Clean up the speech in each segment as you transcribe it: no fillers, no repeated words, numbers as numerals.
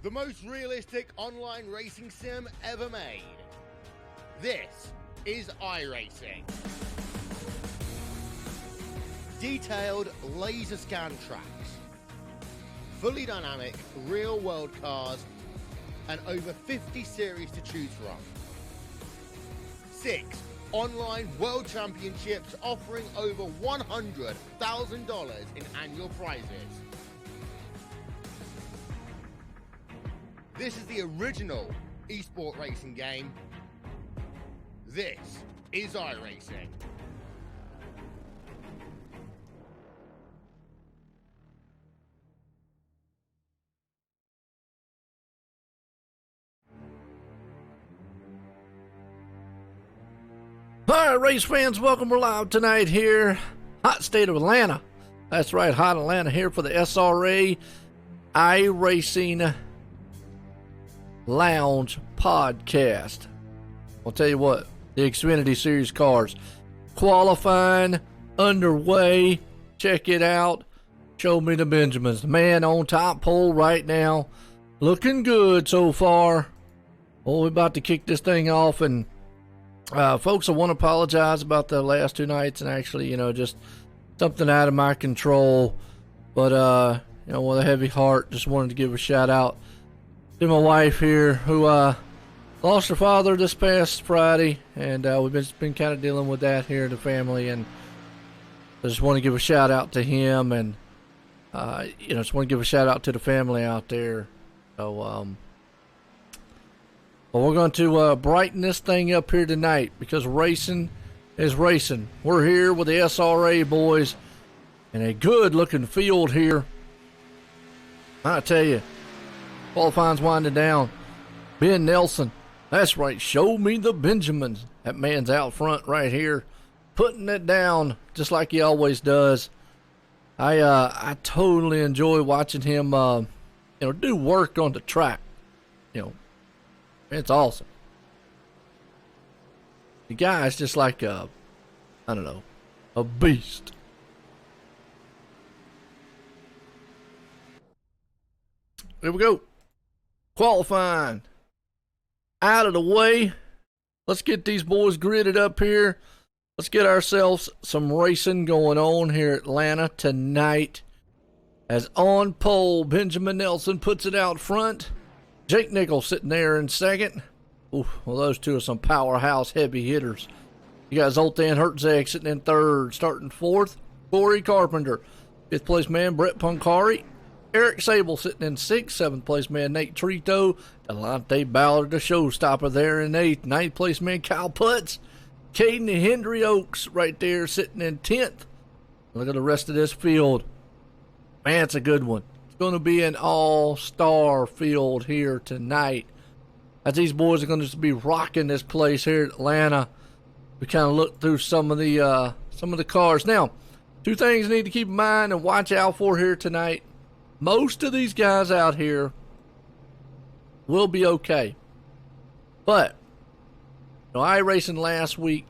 The most realistic online racing sim ever made. This is iRacing. Detailed laser scan tracks, fully dynamic real world cars, and over 50 series to choose from. 6 online world championships offering over $100,000 in annual prizes. This is the original esport racing game. This is iRacing. Alright, race fans, welcome. We're live tonight here, hot state of Atlanta. That's right, hot Atlanta here for the SRA iRacing Lounge podcast. I'll tell you what, the Xfinity Series cars qualifying underway. Check it out. Show me the Benjamins. The man on top pole right now, looking good so far. Well, we're about to kick this thing off, and folks, I want to apologize about the last 2 nights, and actually, just something out of my control. But with a heavy heart, just wanted to give a shout out to my wife here, who lost her father this past Friday, and we've been kind of dealing with that here in the family, and I just want to give a shout out to him, and just want to give a shout out to the family out there. So well, we're going to brighten this thing up here tonight, because racing is racing. We're here with the SRA boys in a good looking field here. I tell you, qualifying's winding down. Ben Nelson, that's right, show me the Benjamins. That man's out front right here, putting it down just like he always does. I totally enjoy watching him do work on the track. It's awesome. The guy's just like a beast. Here we go. Qualifying out of the way. Let's get these boys gridded up here. Let's get ourselves some racing going on here at Atlanta tonight. As on pole, Benjamin Nelson puts it out front. Jake Nichols sitting there in second. Ooh, well, those two are some powerhouse heavy hitters. You got Zoltan Hertzeg sitting in third. Starting fourth, Corey Carpenter. Fifth place man, Brett Poncari. Eric Sable sitting in sixth. Seventh place man, Nate Trito. Delonte Ballard, the showstopper, there in eighth. Ninth place man, Kyle Putz. Caden Hendry Oaks right there sitting in 10th. Look at the rest of this field. Man, it's a good one. It's going to be an all-star field here tonight, as these boys are going to just be rocking this place here at Atlanta. We kind of look through some of the cars. Now, 2 things you need to keep in mind and watch out for here tonight. Most of these guys out here will be okay. But, iRacing last week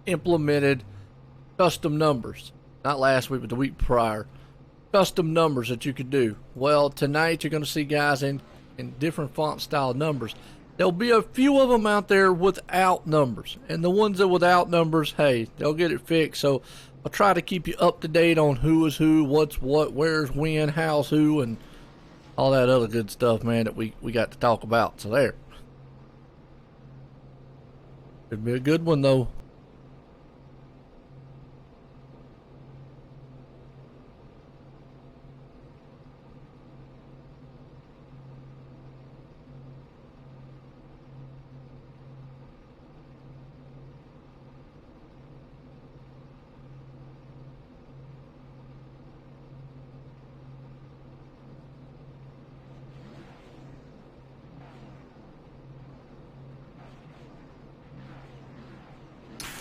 implemented custom numbers. Not last week, but the week prior. Custom numbers that you could do. Well, tonight you're going to see guys in different font style numbers. There'll be a few of them out there without numbers. And the ones that without numbers, hey, they'll get it fixed. So I'll try to keep you up to date on who is who, what's what, where's when, how's who, and all that other good stuff, man, that we got to talk about. So there. Could be a good one, though.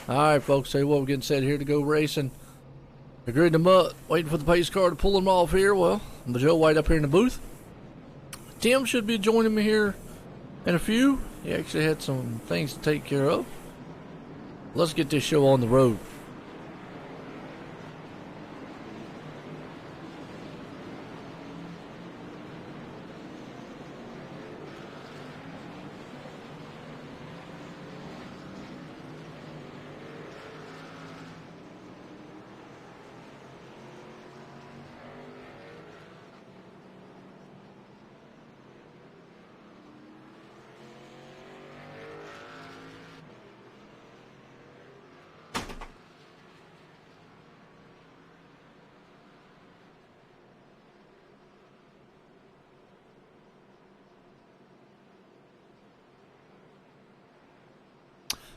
All right, folks, tell you what, we're getting set here to go racing. They're gridding them up, waiting for the pace car to pull them off here. Well, I'm Joe White up here in the booth. Tim should be joining me here in a few. He actually had some things to take care of. Let's get this show on the road.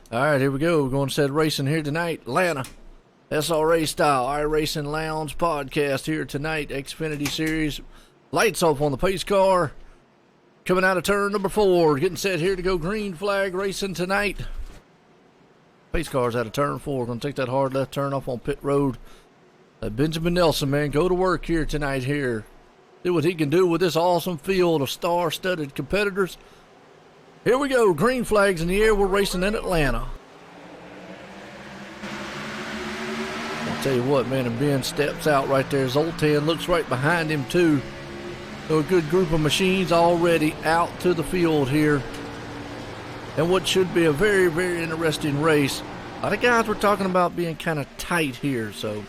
All right, here we go. We're going to set racing here tonight. Atlanta, SRA style, iRacing Lounge podcast here tonight. Xfinity Series. Lights off on the pace car. Coming out of turn number 4. Getting set here to go green flag racing tonight. Pace car's out of turn 4. Going to take that hard left turn off on pit road. Benjamin Nelson, man, go to work here tonight here. See what he can do with this awesome field of star-studded competitors. Here we go, green flags in the air, we're racing in Atlanta. I'll tell you what, man, and Ben steps out right there. Zoltan looks right behind him too. So a good group of machines already out to the field here. And what should be a very, very interesting race. A lot of guys were talking about being kind of tight here, so we'll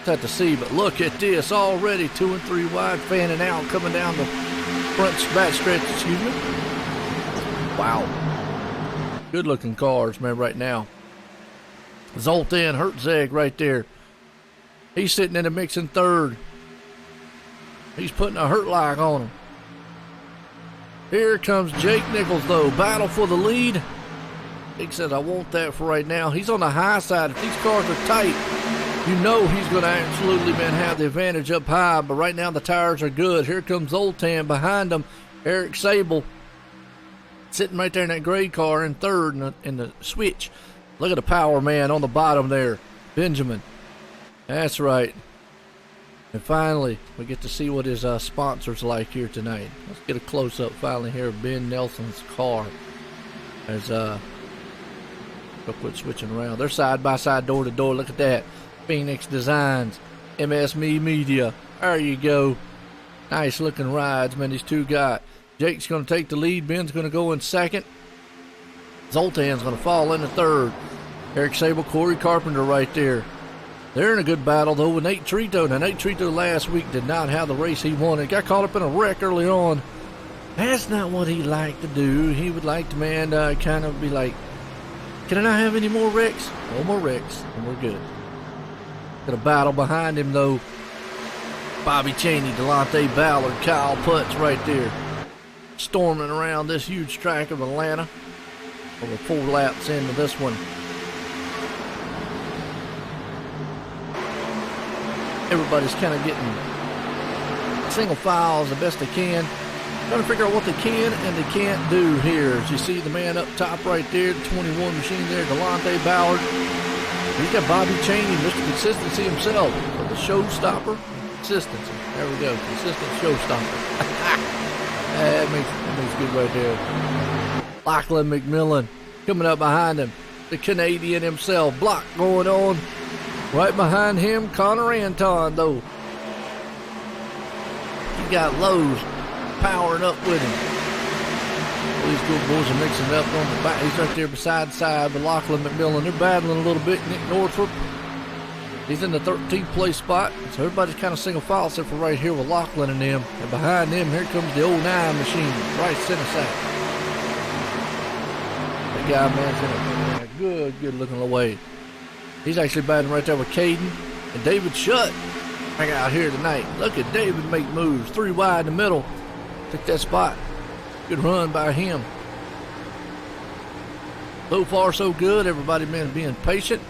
have to see. But look at this, already 2 and 3 wide, fanning out, coming down the front back stretch, excuse me. Wow. Good looking cars, man, right now. Zoltan Hertzeg right there. He's sitting in the mix in 3rd. He's putting a hurt lock on him. Here comes Jake Nichols, though. Battle for the lead. Jake says, I want that for right now. He's on the high side. If these cars are tight, you know he's going to absolutely, man, have the advantage up high. But right now the tires are good. Here comes Zoltan behind him. Eric Sable. Sitting right there in that gray car in 3rd in the switch. Look at the power man on the bottom there. Benjamin. That's right. And finally, we get to see what his sponsor's like here tonight. Let's get a close-up finally here of Ben Nelson's car. There's, I'll quit switching around. They're side-by-side, door-to-door. Look at that. Phoenix Designs. MS.me Media. There you go. Nice-looking rides, man, these two got. Jake's going to take the lead. Ben's going to go in 2nd. Zoltan's going to fall into 3rd. Eric Sable, Corey Carpenter right there. They're in a good battle, though, with Nate Trito. Now, Nate Trito last week did not have the race he wanted. Got caught up in a wreck early on. That's not what he liked to do. He would like to, man, kind of be like, can I not have any more wrecks? No more wrecks, and we're good. Got a battle behind him, though. Bobby Chaney, Delonte Ballard, Kyle Putz right there. Storming around this huge track of Atlanta. Over 4 laps into this one. Everybody's kind of getting single files the best they can. Trying to figure out what they can and they can't do here. As you see the man up top right there, the 21 machine there, Delonte Ballard. He's got Bobby Chaney, Mr. Consistency himself. The showstopper, consistency. There we go, consistent showstopper. That makes good right there. Lachlan McMillan coming up behind him. The Canadian himself. Block going on. Right behind him, Connor Anton, though. He got Lowe's powering up with him. These good boys are mixing it up on the back. He's right there beside side with Lachlan McMillan. They're battling a little bit. Nick Northrop. He's in the 13th place spot. So everybody's kind of single file except for right here with Lachlan and them. And behind them, here comes the 09 machine, right center side. That guy, man's in a good looking away. He's actually battling right there with Caden and David Shutt. Hang out here tonight. Look at David make moves. 3 wide in the middle. Took that spot. Good run by him. So far, so good. Everybody been being patient.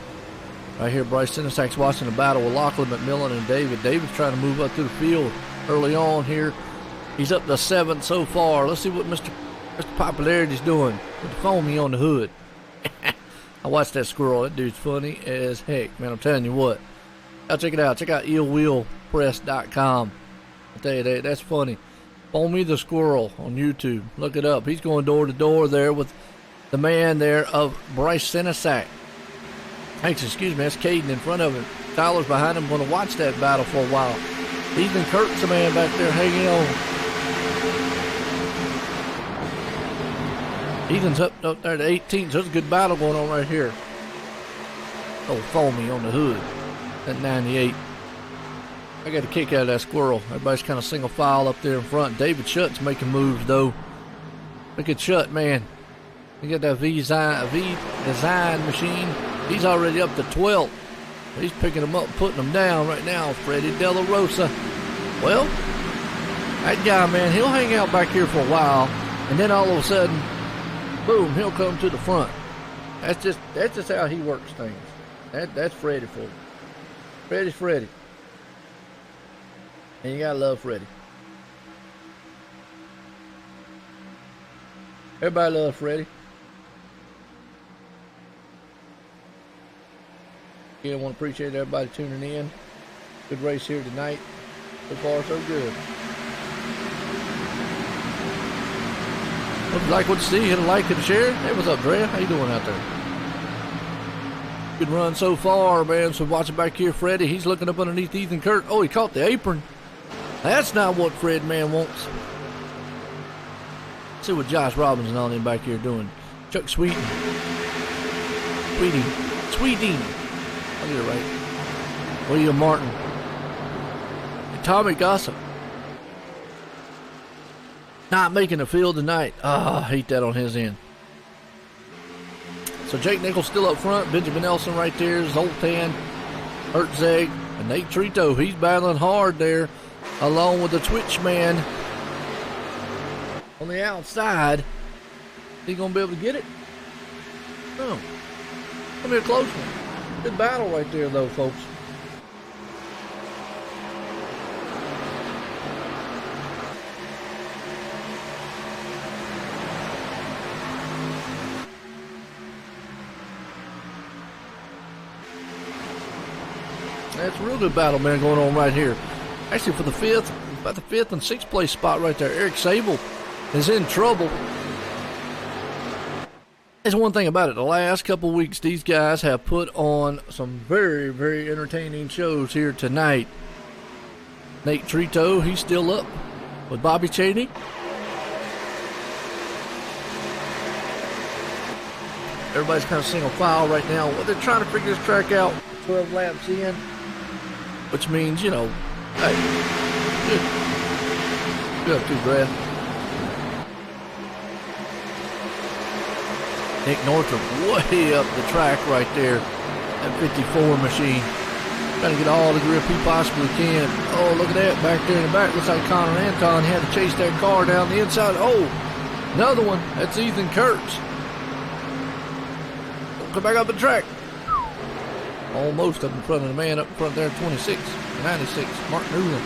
Right here, Bryce Sinisak's watching the battle with Lachlan McMillan and David. David's trying to move up through the field early on here. He's up to 7th so far. Let's see what Mr. Popularity's doing with the foamy on the hood. I watched that squirrel. That dude's funny as heck, man. I'm telling you what. Now check it out. Check out illwheelpress.com. I tell you, that's funny. Phone Me the Squirrel on YouTube. Look it up. He's going door to door there with the man there of Bryce Senesac. Excuse me, that's Caden in front of him. Tyler's behind him, going to watch that battle for a while. Ethan Kurt's the man back there hanging on. Ethan's up there to 18, so there's a good battle going on right here. Oh, Foamy on the hood at 98. I got a kick out of that squirrel. Everybody's kind of single file up there in front. David Shutt's making moves, though. Look at Shutt, man. You got that V-Design machine. He's already up to 12. He's picking them up, putting them down right now. Freddie De La Rosa. Well, that guy, man, he'll hang out back here for a while, and then all of a sudden, boom, he'll come to the front. That's just how he works things. That's Freddie for you. Freddie's Freddie. And you gotta love Freddie. Everybody loves Freddie. Again, I want to appreciate everybody tuning in. Good race here tonight. So far, so good. Hope you like what you see. Hit a like and a share. Hey, what's up, Dre? How you doing out there? Good run so far, man. So watching back here, Freddie. He's looking up underneath Ethan Kurt. Oh, he caught the apron. That's not what Fred man wants. Let's see what Josh Robbins and all them back here doing. Chuck Sweeting. I'll get it right. William Martin. And Tommy Gossip. Not making the field tonight. I hate that on his end. So Jake Nichols still up front. Benjamin Nelson right there. Zoltan, Hertzeg, and Nate Trito. He's battling hard there, along with the Twitch man on the outside. He gonna be able to get it? No. Gonna be a close one. Good battle right there, though, folks. That's a real good battle, man, going on right here. Actually, for the about the fifth and sixth place spot right there, Eric Sable is in trouble. There's one thing about it. The last couple weeks, these guys have put on some very, very entertaining shows here tonight. Nate Trito, he's still up with Bobby Cheney. Everybody's kind of single file right now. Well, they're trying to figure this track out 12 laps in, which means, you know, hey, good up to Brad. Nick Northrup way up the track right there. That 54 machine. Trying to get all the grip he possibly can. Oh, look at that back there in the back. Looks like Connor Anton had to chase that car down the inside. Oh, another one. That's Ethan Kurtz. Come back up the track. Almost up in front of the man up in front there, 26, 96, Martin Newland.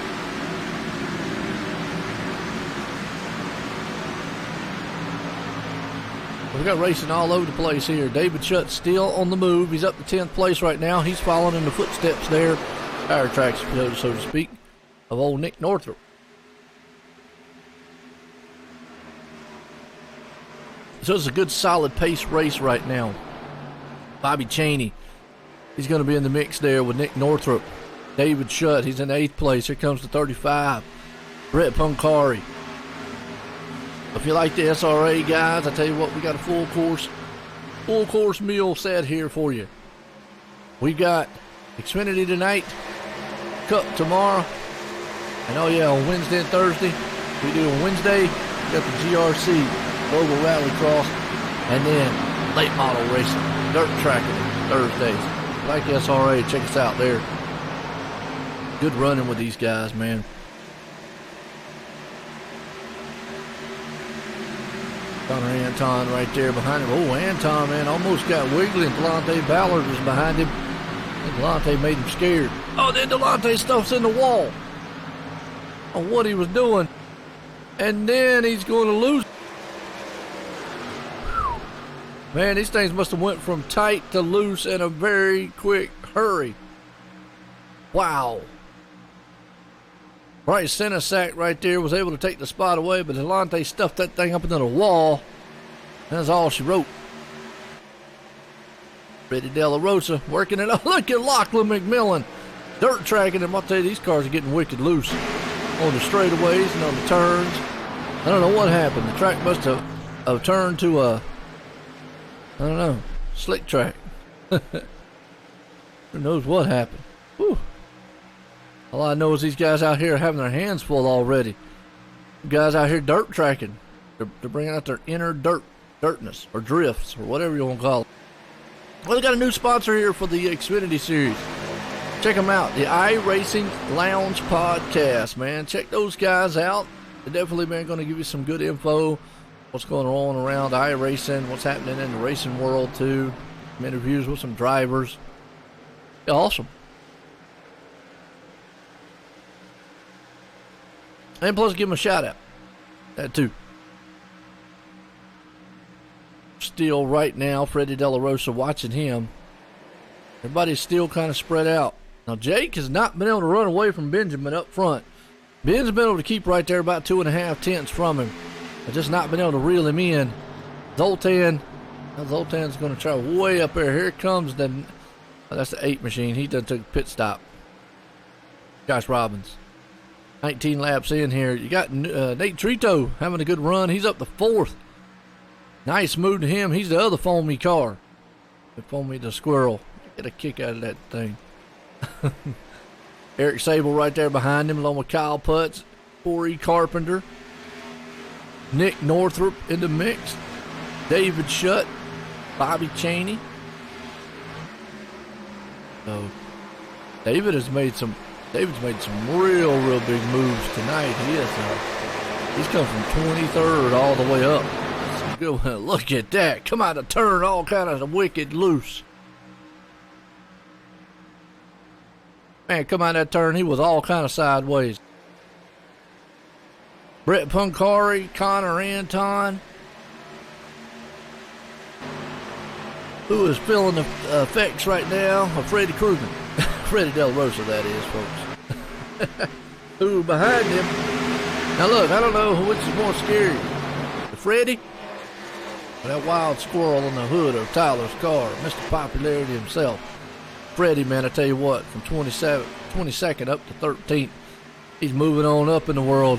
We got racing all over the place here. David Shutt still on the move. He's up to 10th place right now. He's following in the footsteps there, tire tracks, so to speak, of old Nick Northrup. So it's a good solid pace race right now. Bobby Cheney, he's going to be in the mix there with Nick Northrup. David Shutt, he's in 8th place. Here comes the 35. Brett Punkari. If you like the SRA, guys, I tell you what, we got a full course meal set here for you. We got Xfinity tonight, Cup tomorrow, and oh yeah, on Wednesday and Thursday, we do on Wednesday, we got the GRC Global Rallycross, and then late model racing, dirt tracking Thursdays. If you like the SRA, check us out there. Good running with these guys, man. Connor Anton right there behind him. Oh, Anton, man, almost got wiggly, and Delonte Ballard was behind him. And Delonte made him scared. Oh, then Delonte stuffs in the wall on what he was doing. And then he's going to lose. Man, these things must have went from tight to loose in a very quick hurry. Wow. Right center sack right there was able to take the spot away, but Delonte stuffed that thing up into the wall. That's all she wrote. Freddie De La Rosa working it up. Look at Lachlan McMillan dirt tracking him. I'll tell you, these cars are getting wicked loose on the straightaways and on the turns. I don't know what happened. The track must have turned to a, I don't know, slick track. Who knows what happened? Whew. All I know is these guys out here are having their hands full already. Guys out here dirt tracking. They're bringing out their inner dirtness, or drifts, or whatever you want to call it. Well, they got a new sponsor here for the Xfinity Series. Check them out, the iRacing Lounge Podcast, man. Check those guys out. They're definitely, man, going to give you some good info. What's going on around iRacing, what's happening in the racing world, too. Some interviews with some drivers. Yeah, awesome. And plus, give them a shout out. That too. Still, right now, Freddie De La Rosa watching him. Everybody's still kind of spread out. Now, Jake has not been able to run away from Benjamin up front. Ben's been able to keep right there about 2.5 tenths from him. But just not been able to reel him in. Zoltan's going to try way up there. Here it comes. That's the 8 machine. He done took a pit stop. Josh Robbins. 19 laps in here. You got Nate Trito having a good run. He's up to 4th. Nice move to him. He's the other foamy car. The foamy the squirrel. Get a kick out of that thing. Eric Sable right there behind him, along with Kyle Putz, Corey Carpenter, Nick Northrup in the mix, David Shutt, Bobby Chaney. So David's made some real big moves tonight. He's come from 23rd all the way up. That's a good one. Look at that. Come out of turn all kind of wicked loose. Man, come out of that turn, he was all kind of sideways. Brett Punkari, Connor Anton. Who is feeling the effects right now of Freddie Krugman. Freddie De La Rosa, that is, folks. Who behind him? Now look, I don't know which is more scary. The Freddie? Or that wild squirrel on the hood of Tyler's car, Mr. Popularity himself. Freddie, man, I tell you what, from 22nd up to 13th, he's moving on up in the world.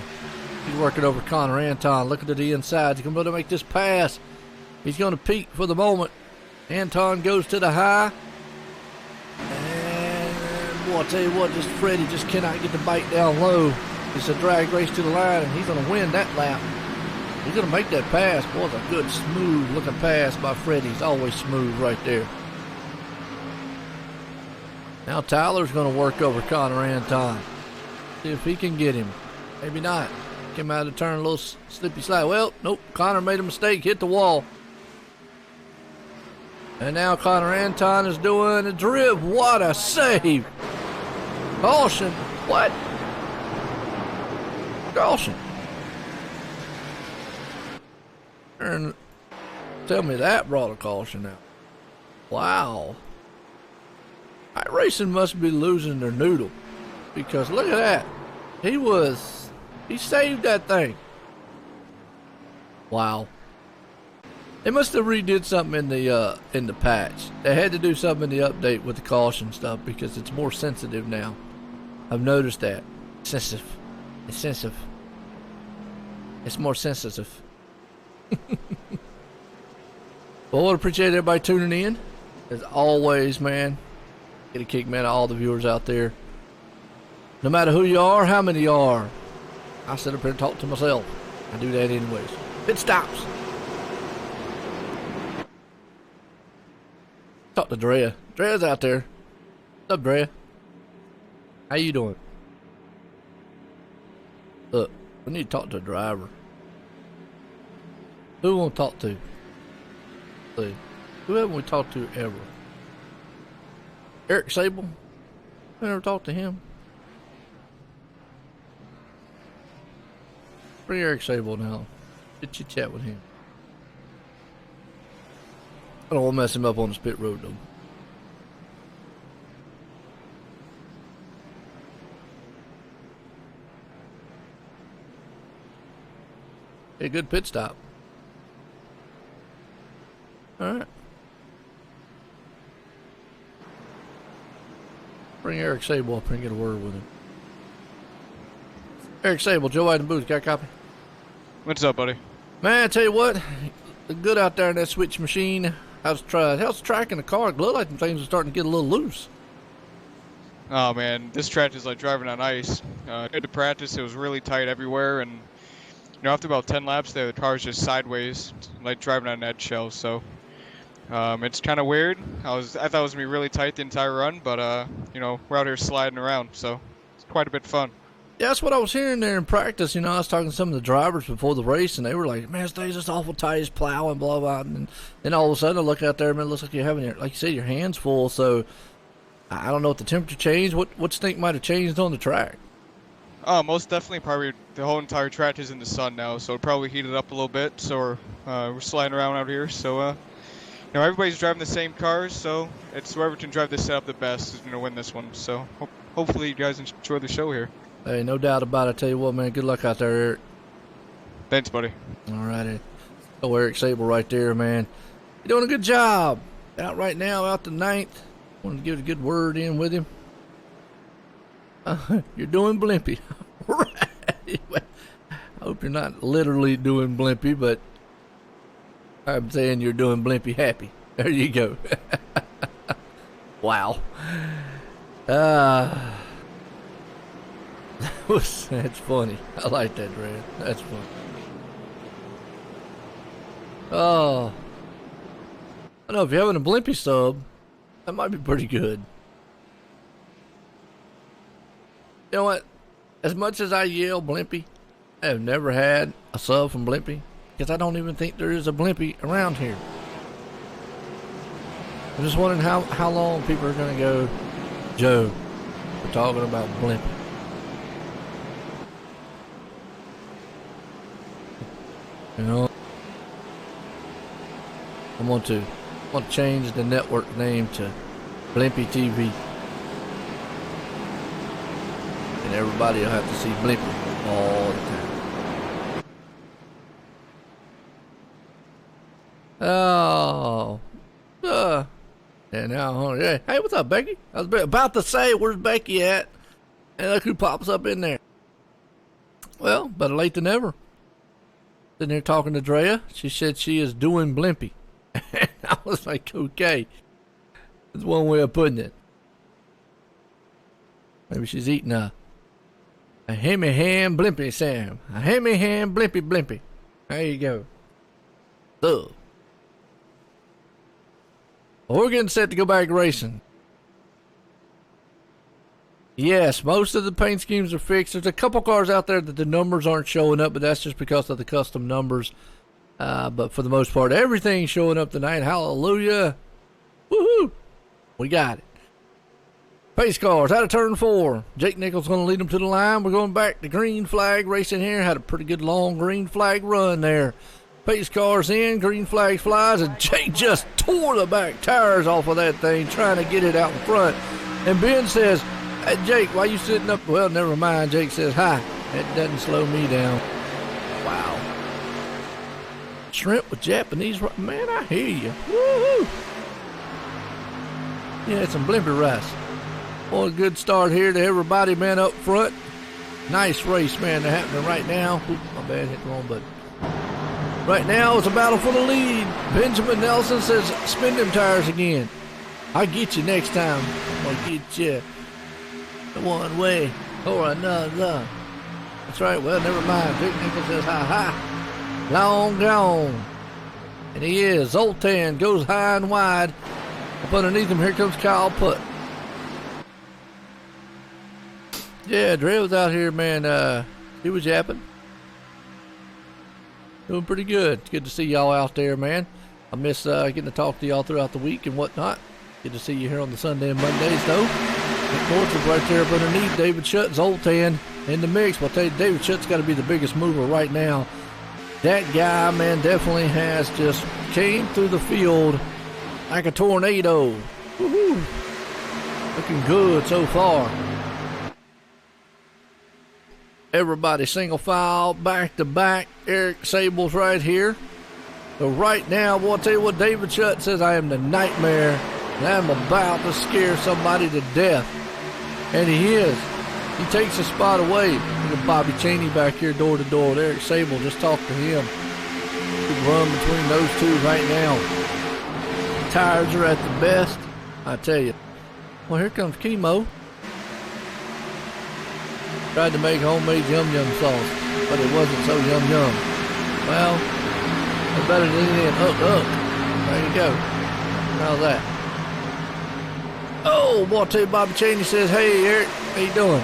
He's working over Connor Anton, looking to the inside. He's going to make this pass. He's going to peak for the moment. Anton goes to the high. And, boy, I tell you what, Freddie just cannot get the bike down low. It's a drag race to the line, and he's going to win that lap. He's going to make that pass. Boy, it's a good, smooth-looking pass by Freddie. He's always smooth right there. Now Tyler's going to work over Connor Anton. See if he can get him. Maybe not. Came out of the turn a little slippy slide. Well, nope. Connor made a mistake. Hit the wall. And now Connor Anton is doing a drift. What a save. Caution. What? Caution. And tell me that brought a caution out. Wow. iRacing must be losing their noodle, because look at that. He saved that thing. Wow. They must have redid something in the patch. They had to do something in the update with the caution stuff, because it's more sensitive now. I've noticed that. Sensitive. It's sensitive. It's more sensitive. Well, I appreciate everybody tuning in. As always, man. Get a kick, man, to all the viewers out there. No matter who you are, how many you are. I sit up here and talk to myself. I do that anyways. Pit stops. Talk to Drea. Drea's out there. What's up, Drea? How you doing? Look, we need to talk to a driver. Who we want to talk to? See, who haven't we talked to ever? Eric Sable? I never talked to him. Bring Eric Sable now. Get you chat with him. I don't want to mess him up on the spit road, though. A good pit stop. All right. Bring Eric Sable up here and get a word with him. Eric Sable, Joe White and Booth, got a copy? What's up, buddy? Man, I tell you what, good out there in that switch machine. How's tracking the car? It looked like them things are starting to get a little loose. Oh man, this track is like driving on ice. Good to practice. It was really tight everywhere, and after about 10 laps there, the car's just sideways, like driving on an eggshell. So it's kind of weird. I thought it was gonna be really tight the entire run, but we're out here sliding around, so it's quite a bit of fun. Yeah, that's what I was hearing there in practice. I was talking to some of the drivers before the race, and they were like, man, today's just awful tight, it's plowing, blah, blah. And then all of a sudden, I look out there, man, it looks like you're having, like you said, your hands full. So I don't know if the temperature changed. What you think might have changed on the track? Most definitely, probably the whole entire track is in the sun now, so it probably heated up a little bit. So we're sliding around out here. So everybody's driving the same cars, so it's whoever can drive this setup the best is going to win this one. So hopefully you guys enjoy the show here. Hey, no doubt about it. I tell you what, man, good luck out there, Eric. Thanks, buddy. All righty. Oh, Eric Sable right there, man. You're doing a good job. Out right now, out the 9th. Wanted to give a good word in with him. You're doing blimpy. Right. I hope you're not literally doing blimpy, but I'm saying you're doing blimpy happy. There you go. Wow. That's funny. I like that, Brad. That's funny. Oh. I know if you're having a blimpy sub, that might be pretty good. You know what? As much as I yell blimpy, I have never had a sub from blimpy because I don't even think there is a blimpy around here. I'm just wondering how long people are going to go, Joe, we're talking about blimpy. I want to change the network name to Blimpy TV. And everybody will have to see Blimpy all the time. Oh. Yeah, now, hey, what's up, Becky? I was about to say, where's Becky at? And look who pops up in there. Well, better late than never. Sitting there talking to Drea. She said she is doing blimpy. And I was like, okay. That's one way of putting it. Maybe she's eating a hammy ham blimpy, Sam. A hammy ham blimpy blimpy. There you go. So, we're getting set to go back racing. Yes, most of the paint schemes are fixed. There's a couple cars out there that the numbers aren't showing up, but that's just because of the custom numbers. But for the most part, everything's showing up tonight. Hallelujah. Woohoo. We got it. Pace cars out of turn 4. Jake Nichols going to lead them to the line. We're going back to green flag racing here. Had a pretty good long green flag run there. Pace cars in, green flag flies, and Jake just tore the back tires off of that thing, trying to get it out in front. And Ben says, hey, Jake, why you sitting up? Well, never mind. Jake says, hi. That doesn't slow me down. Wow. Shrimp with Japanese rice. Man, I hear you. Woo-hoo. Yeah, some blimpy rice. Boy, a good start here to everybody, man, up front. Nice race, man, they're happening right now. Oop, my bad, hit the wrong button. Right now, it's a battle for the lead. Benjamin Nelson says, spin them tires again. I'll get you next time. I'm going to get you one way or another. That's right, well, never mind. Jake Nichols says, ha-ha. Long gone. And he is. Zoltan goes high and wide. Up underneath him, here comes Kyle Putt. Yeah, Dre was out here, man. He was yapping. Doing pretty good. It's good to see y'all out there, man. I miss getting to talk to y'all throughout the week and whatnot. Good to see you here on the Sunday and Mondays, though. Of course, it's right there up underneath David Schutt, Zoltan in the mix. But I'll tell you, David Schutt's got to be the biggest mover right now. That guy, man, definitely has just came through the field like a tornado. Woohoo! Looking good so far. Everybody single file, back to back. Eric Sable's right here. So right now, boy, I'll tell you what, David Shutt says, I am the nightmare, and I'm about to scare somebody to death. And he is. He takes a spot away. Look at Bobby Cheney back here door to door with Eric Sable. Just talk to him. Good run between those two right now. Tires are at the best, I tell you. Well, here comes Chemo. Tried to make homemade yum-yum sauce, but it wasn't so yum-yum. Well, it's better than anything. Hook. There you go. How's that? Oh, boy, I tell you, Bobby Cheney says, hey, Eric, how you doing?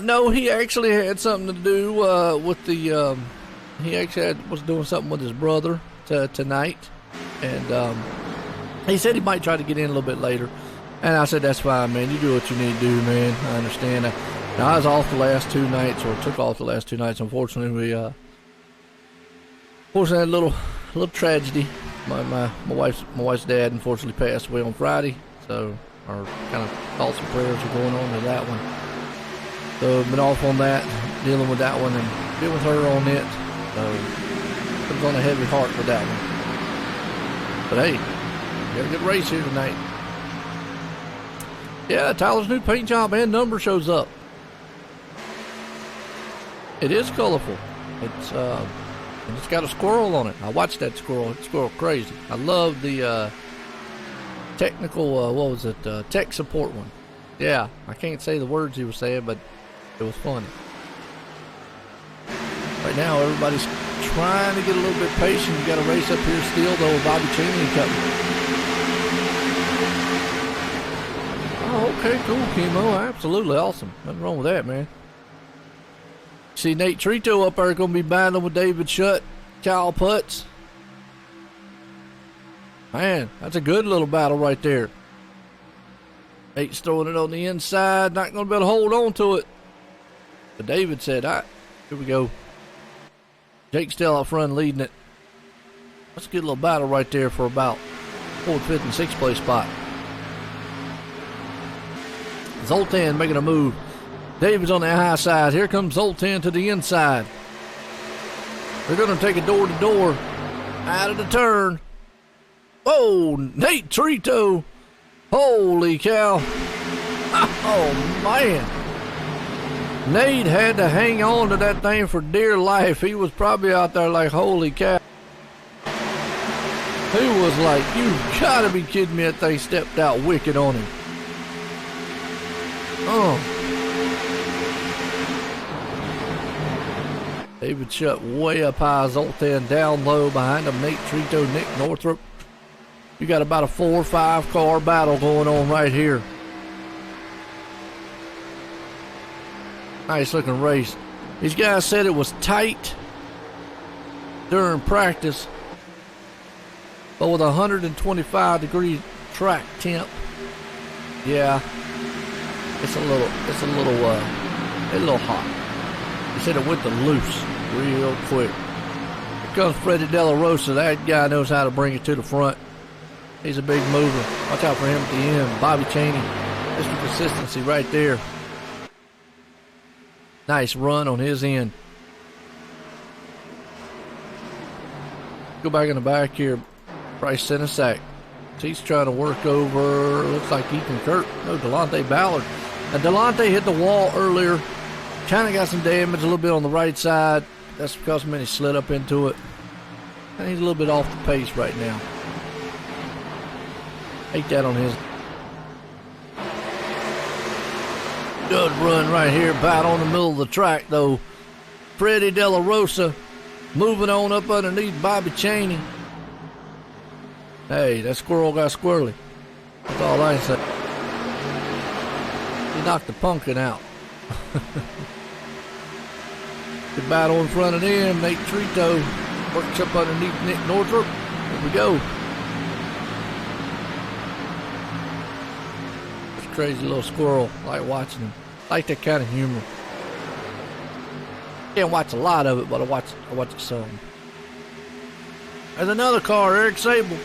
No, he actually had something to do with the, he actually was doing something with his brother tonight, and he said he might try to get in a little bit later, and I said, that's fine, man, you do what you need to do, man, I understand. Now, I was off the last 2 nights, or took off the last 2 nights, unfortunately, we, had a little tragedy. My wife's dad unfortunately passed away on Friday, so our kind of thoughts and prayers are going on to that one. So I've been off on that, dealing with that one, and been with her on it. So it was on a heavy heart with that one. But hey, we got a good race here tonight. Yeah, Tyler's new paint job and number shows up. It is colorful. And it's got a squirrel on it. I watched that squirrel. It's squirrel crazy. I love the technical, tech support one. Yeah, I can't say the words he was saying, but it was funny. Right now, everybody's trying to get a little bit patient. You got a race up here still, though, with Bobby Cheney and company. Oh, okay, cool, Chemo. Absolutely awesome. Nothing wrong with that, man. See Nate Trito up there going to be battling with David Shutt, Kyle Putz. Man, that's a good little battle right there. Nate's throwing it on the inside, not going to be able to hold on to it. But David said, all right, here we go. Jake's still out front leading it. That's a good little battle right there for about 4th, 5th, and 6th place spot. Zoltan making a move. David's on the high side. Here comes Zoltan to the inside. They're going to take it door to door. Out of the turn. Oh, Nate Trito. Holy cow. Oh, man. Nate had to hang on to that thing for dear life. He was probably out there like, holy cow. He was like, you gotta be kidding me, that thing stepped out wicked on him. Oh. David Shutt way up high, Zoltan down low behind him, Nate Trito, Nick Northrup. You got about a 4 or 5 car battle going on right here. Nice looking race. These guys said it was tight during practice, but with 125-degree track temp, yeah, it's a little hot. He said it went to loose real quick. Here comes Freddie De La Rosa. That guy knows how to bring it to the front. He's a big mover. Watch out for him at the end. Bobby Cheney. Mr. Consistency right there. Nice run on his end. Go back in the back here. Bryce Senesac. He's trying to work over, looks like Ethan Kurt. No, Delonte Ballard. Now, Delonte hit the wall earlier. Kind of got some damage a little bit on the right side. That's because he slid up into it. And he's a little bit off the pace right now. Hate that on his. Good run right here, about on the middle of the track, though. Freddie De La Rosa moving on up underneath Bobby Cheney. Hey, that squirrel got squirrely. That's all I say. He knocked the pumpkin out. Good battle in front of them. Nate Trito works up underneath Nick Northrup. Here we go. This crazy little squirrel. I like watching him. I like that kind of humor. Can't watch a lot of it, but I watch it some. There's another car, Eric Sable.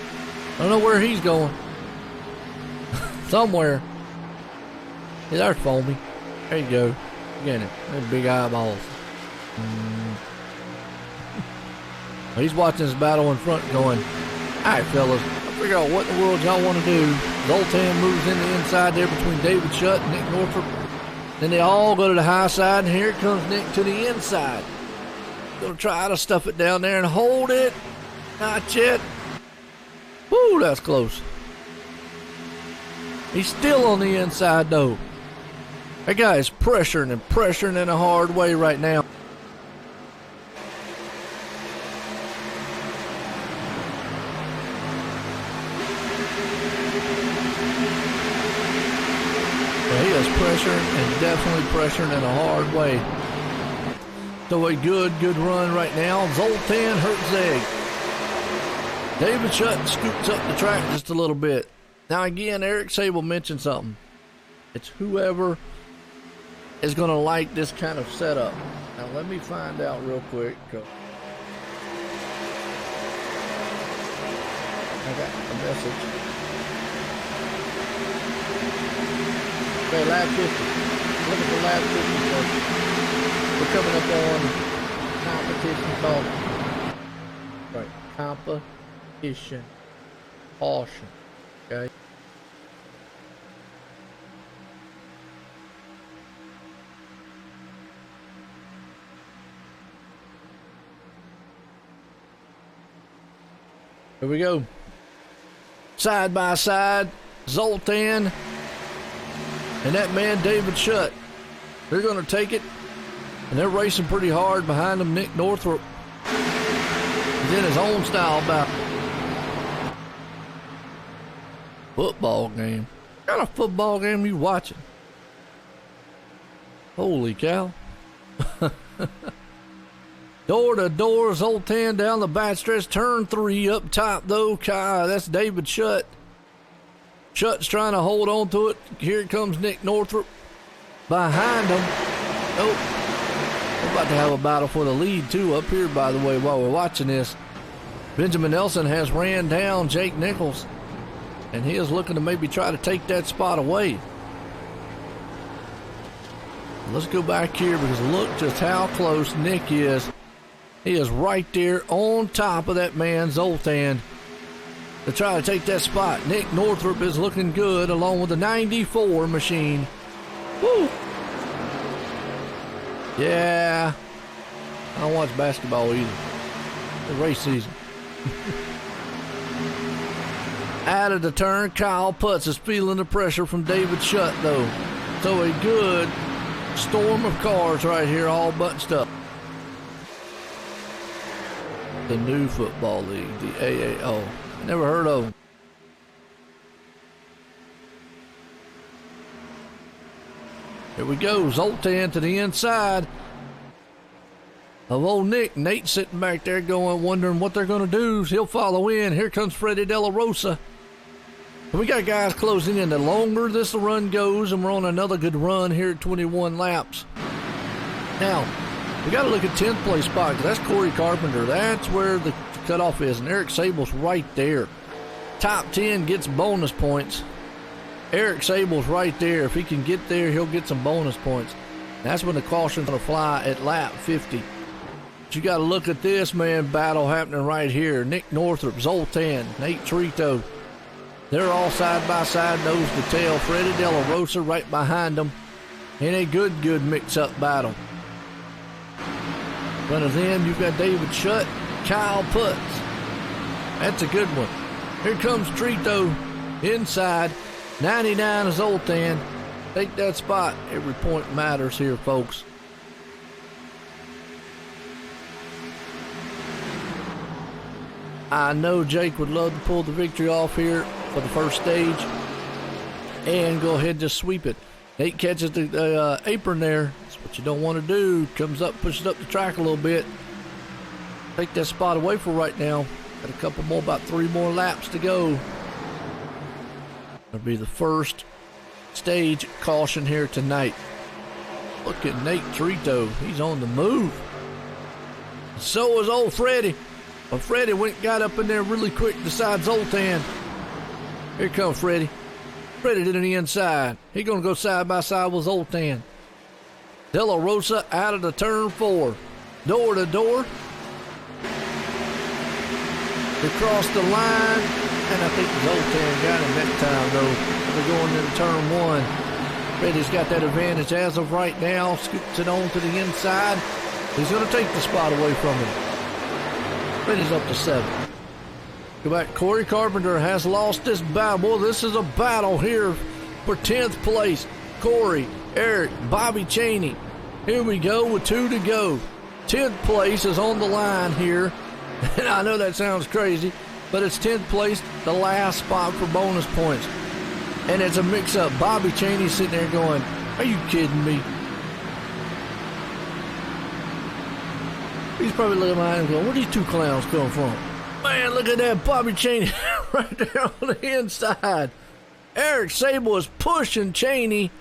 I don't know where he's going. Somewhere. Yeah, there's Foamy. There you go. Get it. Them big eyeballs. He's watching this battle in front going, all right, fellas, I'll figure out what in the world y'all want to do. Zoltan moves in the inside there between David Shutt and Nick Northrup. Then they all go to the high side, and here comes Nick to the inside. Gonna try to stuff it down there and hold it. Not yet. Woo, that's close. He's still on the inside, though. That guy is pressuring and pressuring in a hard way right now. Yeah, he is pressuring and definitely pressuring in a hard way. So a good run right now. Zoltan Herzeg. David Shutt scoots up the track just a little bit. Now again, Eric Sable mentioned something. It's whoever is going to like this kind of setup. Now let me find out real quick. I got a message. Okay, lap 50. Look at the lap 50. We're coming up on competition called competition caution. Okay. Here we go. Side by side, Zoltan and that man David Shutt. They're going to take it, and they're racing pretty hard behind them. Nick Northrup is in his own style battle. Football game. What kind of football game are you watching? Holy cow. Door to door, Zoltan down the backstretch. Turn 3 up top, though. That's David Shutt. Shutt's trying to hold on to it. Here comes Nick Northrup behind him. Nope. We're about to have a battle for the lead, too, up here, by the way, while we're watching this. Benjamin Nelson has ran down Jake Nichols, and he is looking to maybe try to take that spot away. Let's go back here because look just how close Nick is. He is right there on top of that man, Zoltan, to try to take that spot. Nick Northrup is looking good along with the 94 machine. Woo! Yeah. I don't watch basketball either. It's race season. Out of the turn, Kyle Putz is feeling the pressure from David Shutt, though. So a good storm of cars right here, all bunched up. The new football league, the AAO. Never heard of them. Here we go, Zoltan to the inside of old Nick. Nate sitting back there going, wondering what they're going to do. He'll follow in. Here comes Freddie De La Rosa. And we got guys closing in. The longer this run goes, and we're on another good run here at 21 laps. Now, we got to look at 10th place spot, because that's Corey Carpenter. That's where the cutoff is, and Eric Sable's right there. Top 10 gets bonus points. Eric Sable's right there. If he can get there, he'll get some bonus points. That's when the caution's going to fly at lap 50. But you got to look at this, man, battle happening right here. Nick Northrup, Zoltan, Nate Trito. They're all side by side, nose to tail. Freddie De La Rosa right behind them. In a good mix-up battle. Front of them, you've got David Shutt, Kyle Putz. That's a good one. Here comes Trito inside. 99 is Zoltan. Take that spot. Every point matters here, folks. I know Jake would love to pull the victory off here for the first stage and go ahead and just sweep it. Nate catches the apron there. That's what you don't want to do. Comes up, pushes up the track a little bit. Take that spot away for right now. Got a couple more, about 3 more laps to go. That'll be the first stage caution here tonight. Look at Nate Trito. He's on the move. So is old Freddie. But Freddie got up in there really quick beside Zoltan. Here comes Freddie. Freddie to the inside. He gonna go side by side with Zoltan. De La Rosa out of the turn 4. Door to door. They crossed the line, and I think Zoltan got him that time though. They're going into turn 1. Freddie's got that advantage as of right now. Scoots it on to the inside. He's gonna take the spot away from him. Freddie's up to 7. Go back. Corey Carpenter has lost this battle. Boy, this is a battle here for 10th place. Corey, Eric, Bobby Cheney. Here we go with 2 to go. 10th place is on the line here. And I know that sounds crazy, but it's 10th place, the last spot for bonus points. And it's a mix-up. Bobby Cheney's sitting there going, are you kidding me? He's probably looking behind him going, where these 2 clowns come from? Man, look at that Bobby Cheney right there on the inside. Eric Sable is pushing Cheney.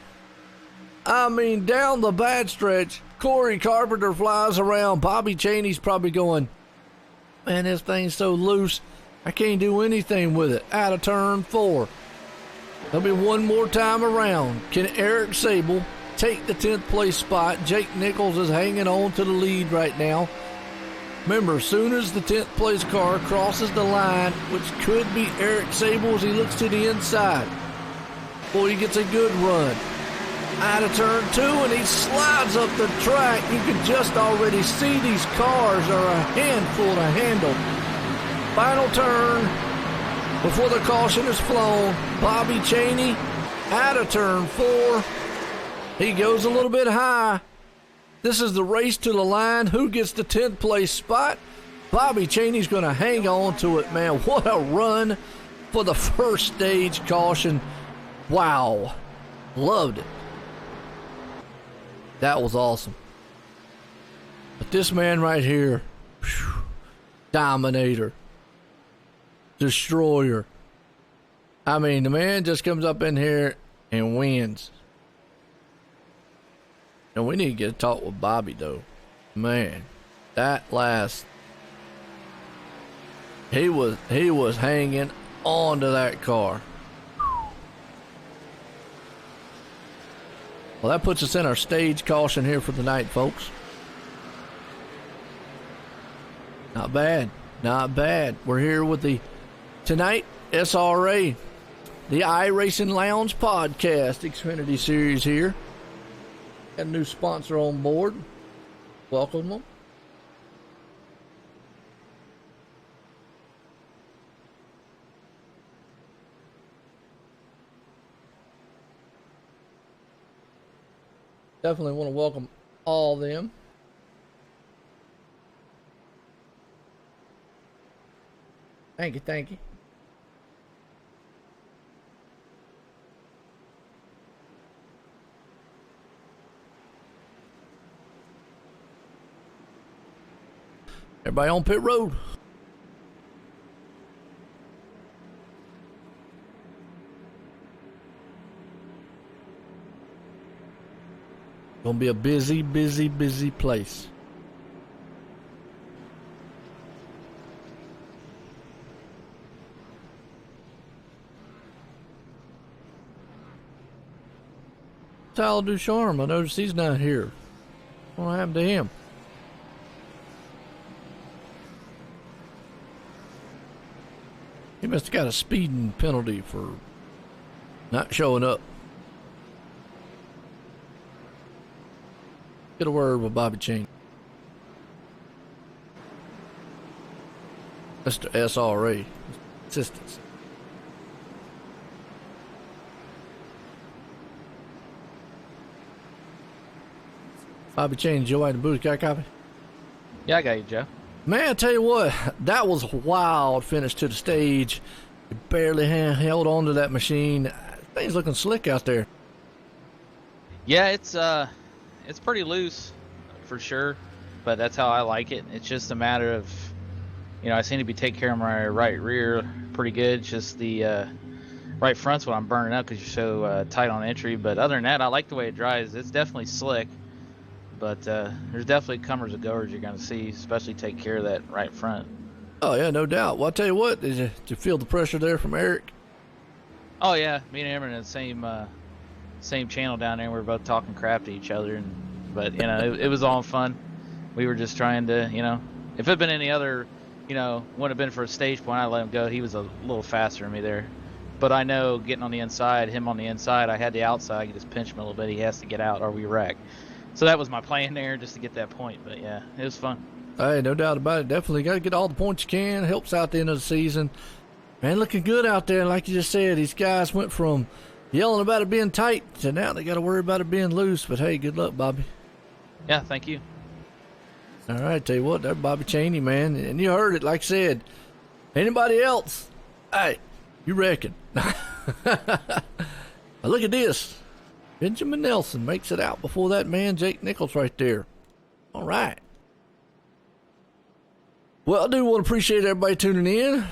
I mean, down the bad stretch. Corey Carpenter flies around. Bobby Cheney's probably going, man, this thing's so loose. I can't do anything with it. Out of turn 4. There'll be one more time around. Can Eric Sable take the 10th place spot? Jake Nichols is hanging on to the lead right now. Remember, as soon as the 10th place car crosses the line, which could be Eric Sable as he looks to the inside. Boy, he gets a good run. Out of turn 2, and he slides up the track. You can just already see these cars are a handful to handle. Final turn before the caution is flown. Bobby Cheney out of turn 4. He goes a little bit high. This is the race to the line. Who gets the 10th place spot? Bobby Cheney's going to hang on to it, man. What a run for the first stage caution. Wow. Loved it. That was awesome. But this man right here, whew, dominator, destroyer. I mean, the man just comes up in here and wins. And we need to get a talk with Bobby, though. Man, that last, he was hanging on to that car. Well, that puts us in our stage caution here for the night, folks. Not bad. Not bad. We're here with the tonight SRA, the iRacing Lounge podcast Xfinity Series here. Got a new sponsor on board. Welcome them. Definitely want to welcome all of them. Thank you, thank you. Everybody on pit road. Gonna be a busy, busy, busy place. Tyler Ducharme, I noticed he's not here. What happened to him? He must have got a speeding penalty for not showing up. Get a word with Bobby Cheney. Mr. SRA. Assistance. Bobby Cheney, Joe White, the booth. Got a copy? Yeah, I got you, Joe. Man, I tell you what, that was a wild finish to the stage. You barely held on to that machine. Things looking slick out there. Yeah, it's pretty loose for sure, but that's how I like it. It's just a matter of, I seem to be taking care of my right rear pretty good. It's just the right front's what I'm burning up because you're so tight on entry. But other than that, I like the way it drives. It's definitely slick, but there's definitely comers and goers you're going to see, especially take care of that right front. Oh yeah, no doubt. Well, I'll tell you what, did you feel the pressure there from Eric? Oh yeah, me and him are in the same channel down there. We were both talking crap to each other, but you know, it was all fun. We were just trying to, you know, if it had been any other, you know, wouldn't have been for a stage point, I'd let him go. He was a little faster than me there. But I know getting on the inside, him on the inside, I had the outside. I could just pinch him a little bit. He has to get out or we wreck. So that was my plan there, just to get that point. But yeah, it was fun. Hey, no doubt about it. Definitely got to get all the points you can. Helps out the end of the season. Man, looking good out there. Like you just said, these guys went from yelling about it being tight to now they got to worry about it being loose. But hey, good luck, Bobby. Yeah, thank you. All right, tell you what, there's Bobby Cheney, man. And you heard it, like I said. Anybody else? Hey, you reckon? Now look at this. Benjamin Nelson makes it out before that man, Jake Nichols, right there. All right. Well, I do want to appreciate everybody tuning in.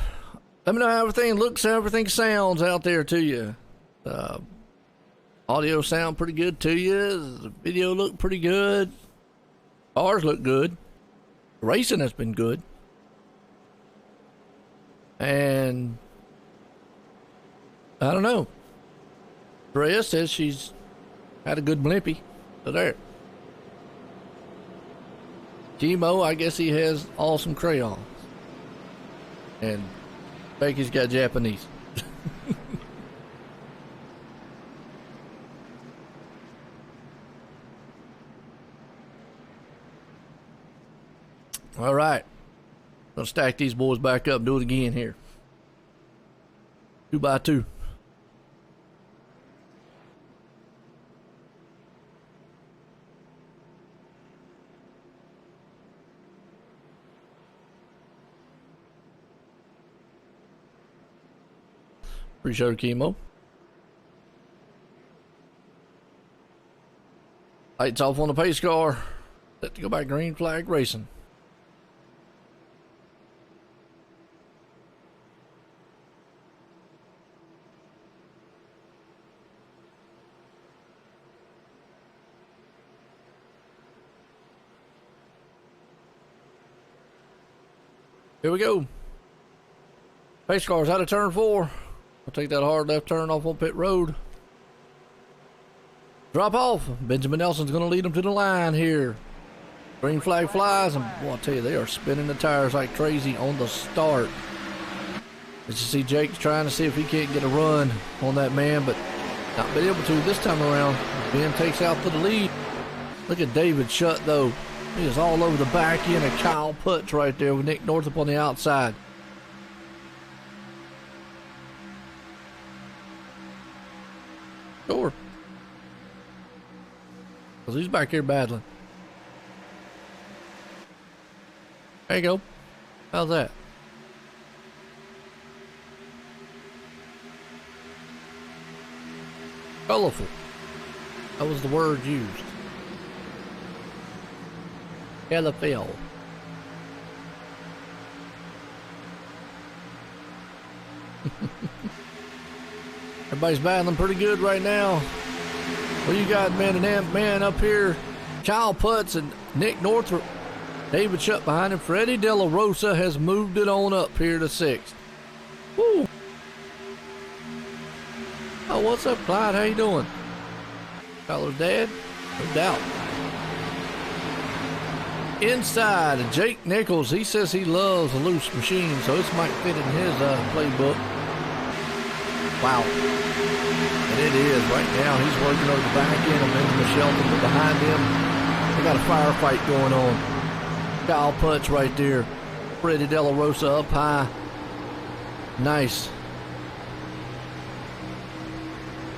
Let me know how everything looks, how everything sounds out there to you. Audio sound pretty good to you. The video look pretty good. Ours look good. Racing has been good. And I don't know. Drea says she's had a good blimpy. So there. Chemo, I guess he has awesome crayons. And Becky's got Japanese. All right. Gonna stack these boys back up and do it again here. 2 by 2. Appreciate it, Chemo. Lights off on the pace car. Set to go by green flag racing. Here we go. Pace car's out of turn 4. I'll take that hard left turn off on pit road. Drop off. Benjamin Nelson's going to lead them to the line here. Green flag flies, and boy, I'll tell you, they are spinning the tires like crazy on the start. As you see, Jake's trying to see if he can't get a run on that man, but not been able to this time around. Ben takes out to the lead. Look at David Shutt, though. He is all over the back end of Kyle Putz right there with Nick Northup on the outside. Sure. Because he's back here battling. There you go. How's that? Colorful. That was the word used. Colorful. Everybody's battling pretty good right now. Well, you got man up here. Kyle Putz and Nick Northrop. David Shutt behind him. Freddie De La Rosa has moved it on up here to 6th. Woo! Oh, what's up, Clyde? How you doing? Tyler's dad? No doubt. Inside, Jake Nichols. He says he loves a loose machine, so this might fit in his playbook. Wow. And it is. Right now, he's working over the back end of Benjamin Shelton, but behind him, they got a firefight going on. Kyle Putz right there. Freddie De La Rosa up high. Nice.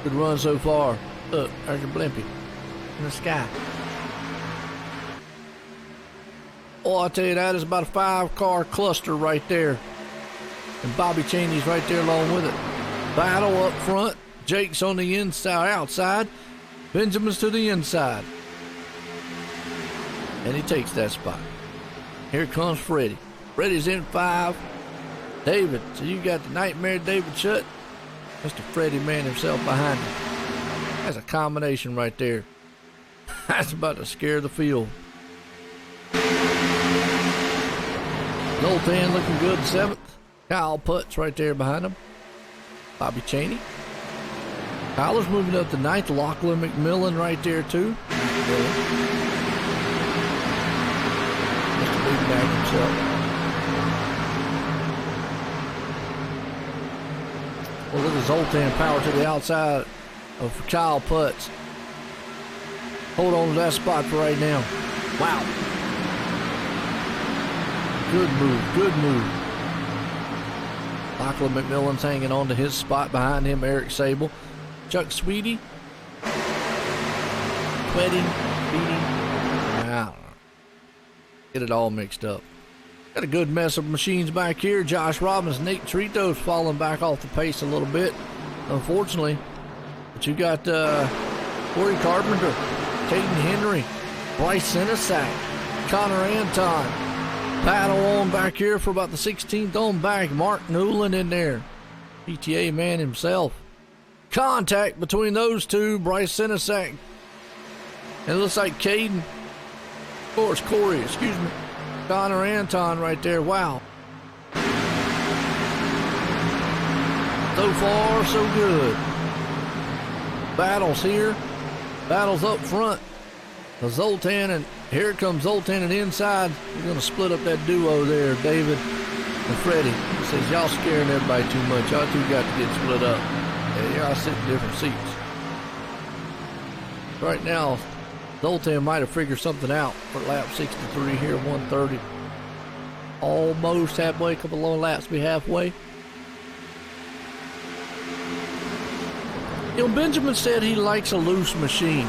Good run so far. Look, there's a blimpy in the sky. Oh, I'll tell you, that is about a 5-car cluster right there. And Bobby Cheney's right there along with it. Battle up front. Jake's on the inside, outside. Benjamin's to the inside. And he takes that spot. Here comes Freddie. Freddie's in 5. David, so you got the nightmare David Shutt. Mr. Freddie man himself behind him. That's a combination right there. That's about to scare the field. Zoltan looking good 7th. Kyle Putz right there behind him. Bobby Cheney. Tyler's moving up to 9th. Lachlan McMillan right there too. Mr. Big Bag himself. Well, look at Zoltan power to the outside of Kyle Putz. Hold on to that spot for right now. Wow. Good move, good move. Lachlan McMillan's hanging on to his spot behind him. Eric Sable. Chuck Sweetie. Sweating, beating. I don't know. Get it all mixed up. Got a good mess of machines back here. Josh Robbins, Nate Trito's falling back off the pace a little bit, unfortunately. But you got Corey Carpenter, Caden Henry, Bryce Senesac, Connor Anton. Battle on back here for about the 16th on back. Mark Newland in there. PTA man himself. Contact between those two. Bryce Senesac. And it looks like Caden. Of course, Corey, excuse me. Connor Anton right there. Wow. So far, so good. Battles here. Battles up front. The Zoltan, and here comes Zoltan and inside. We're going to split up that duo there, David and Freddie. He says, y'all scaring everybody too much. Y'all two got to get split up. Yeah, y'all sit in different seats. Right now, Zoltan might have figured something out for lap 63 here, 130. Almost halfway, a couple long laps to be halfway. You know, Benjamin said he likes a loose machine.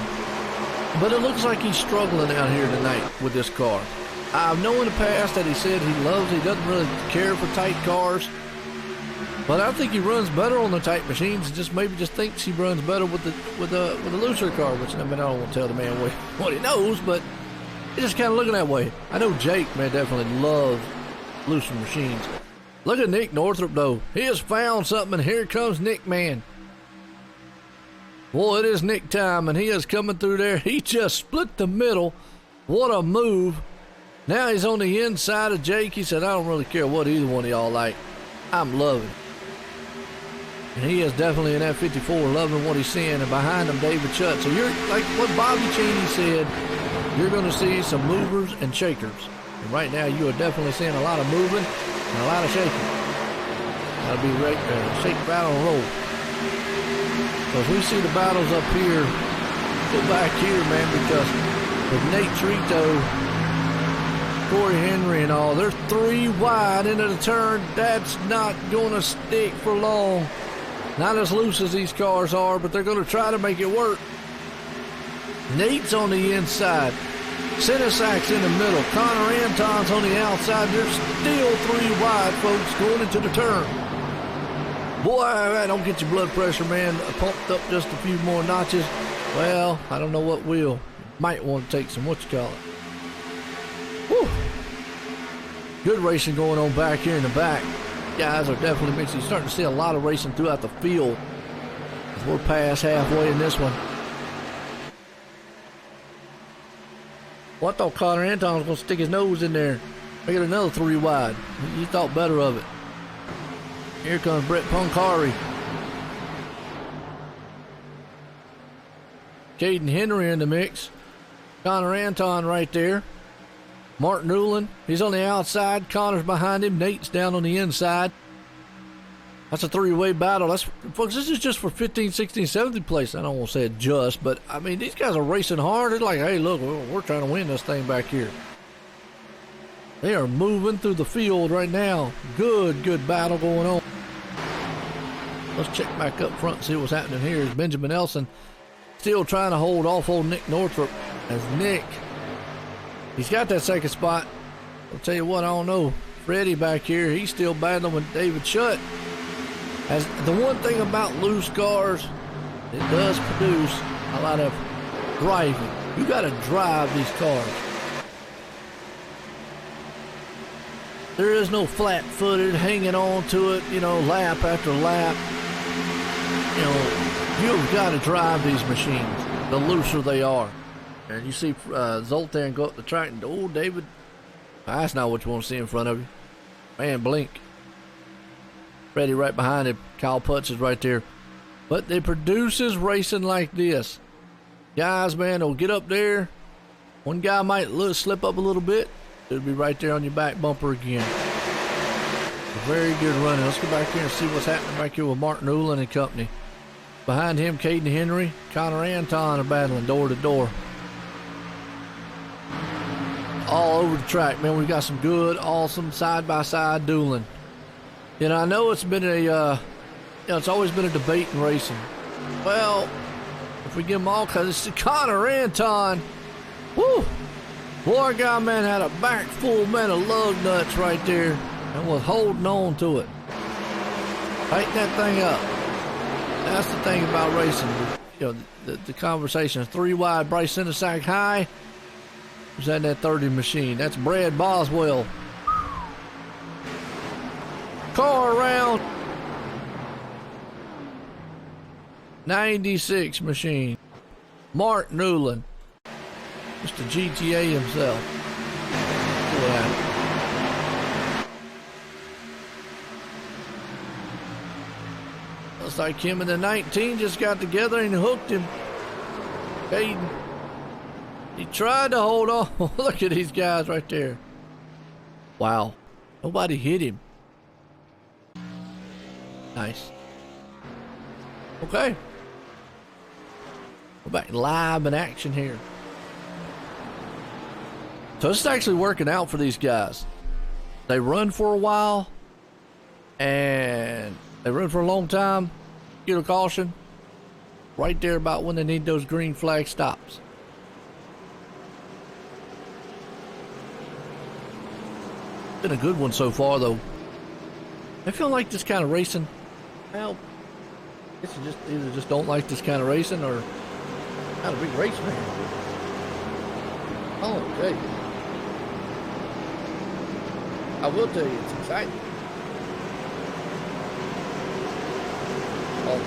But it looks like he's struggling out here tonight with this car. I've known in the past that he said he doesn't really care for tight cars. But I think he runs better on the tight machines. Maybe just thinks he runs better with a looser car. Which I mean, I don't want to tell the man what he knows, but he's just kind of looking that way. I know Jake, man, definitely loves looser machines. Look at Nick Northrup though. He has found something, and here comes Nick, man. Well, it is Nick time, and he is coming through there. He just split the middle. What a move. Now he's on the inside of Jake. He said, I don't really care what either one of y'all like. I'm loving it. And he is definitely in that 54, loving what he's seeing. And behind him, David Chutt. So you're, like what Bobby Cheney said, you're going to see some movers and shakers. And right now, you are definitely seeing a lot of moving and a lot of shaking. That'll be shake, rattle, and roll. Because we see the battles up here, go back here, man, because with Nate Trito, Corey Henry and all, they're 3 wide into the turn. That's not going to stick for long. Not as loose as these cars are, but they're going to try to make it work. Nate's on the inside. Senesac's in the middle. Connor Anton's on the outside. They're still 3 wide, folks, going into the turn. Boy, that don't get your blood pressure, man, pumped up just a few more notches. Well, I don't know what will. Might want to take some, Whew. Good racing going on back here in the back. Guys are definitely mixing. You're starting to see a lot of racing throughout the field. We're past halfway in this one. Well, I thought Connor Anton was going to stick his nose in there. Make it another 3 wide. He thought better of it. Here comes Brett Poncari. Caden Henry in the mix. Connor Anton right there. Mark Newland, he's on the outside. Connor's behind him. Nate's down on the inside. That's a 3-way battle. Folks, this is just for 15, 16, 17th place. I don't want to say it just, but, I mean, these guys are racing hard. They're like, hey, look, we're trying to win this thing back here. They are moving through the field right now. Good battle going on. Let's check back up front and see what's happening here. Is Benjamin Elson still trying to hold off old Nick Northrup. As Nick, he's got that second spot. I'll tell you what, I don't know. Freddie back here, he's still battling with David Schutt. As the one thing about loose cars, it does produce a lot of driving. You got to drive these cars. There is no flat-footed hanging on to it, lap after lap. You've got to drive these machines, the looser they are. And you see Zoltan go up the track and, David, that's not what you want to see in front of you. Man, blink. Freddie right behind him. Kyle Putz is right there. But they produces racing like this. Guys, man, they'll get up there. One guy might slip up a little bit. It'll be right there on your back bumper again. Very good running. Let's go back here and see what's happening back here with Martin Ulan and company. Behind him, Caden Henry, Connor Anton are battling door to door. All over the track, man. We've got some good, awesome side-by-side dueling. You know, I know it's been it's always been a debate in racing. Well, if we give them all, because it's Connor Anton. Woo! Boy, guy, man, had a back full, man, of lug nuts right there and was holding on to it. Tighten that thing up. That's the thing about racing. You know, the conversation is 3 wide, Bryce Sinesack high. Who's in that 30 machine? That's Brad Boswell. Car around. 96 machine. Mark Newland. Mr. GTA himself. Yeah. Looks like him and the 19 just got together and hooked him. Caden. He tried to hold on. Look at these guys right there. Wow. Nobody hit him. Nice. Okay. We're back live in action here. So this is actually working out for these guys. They run for a while. And they run for a long time. Get a caution. Right there about when they need those green flag stops. Been a good one so far, though. I feel like this kind of racing. Well, I guess you just either just don't like this kind of racing or not a big race man. Oh, okay. I will tell you, it's exciting. Oh.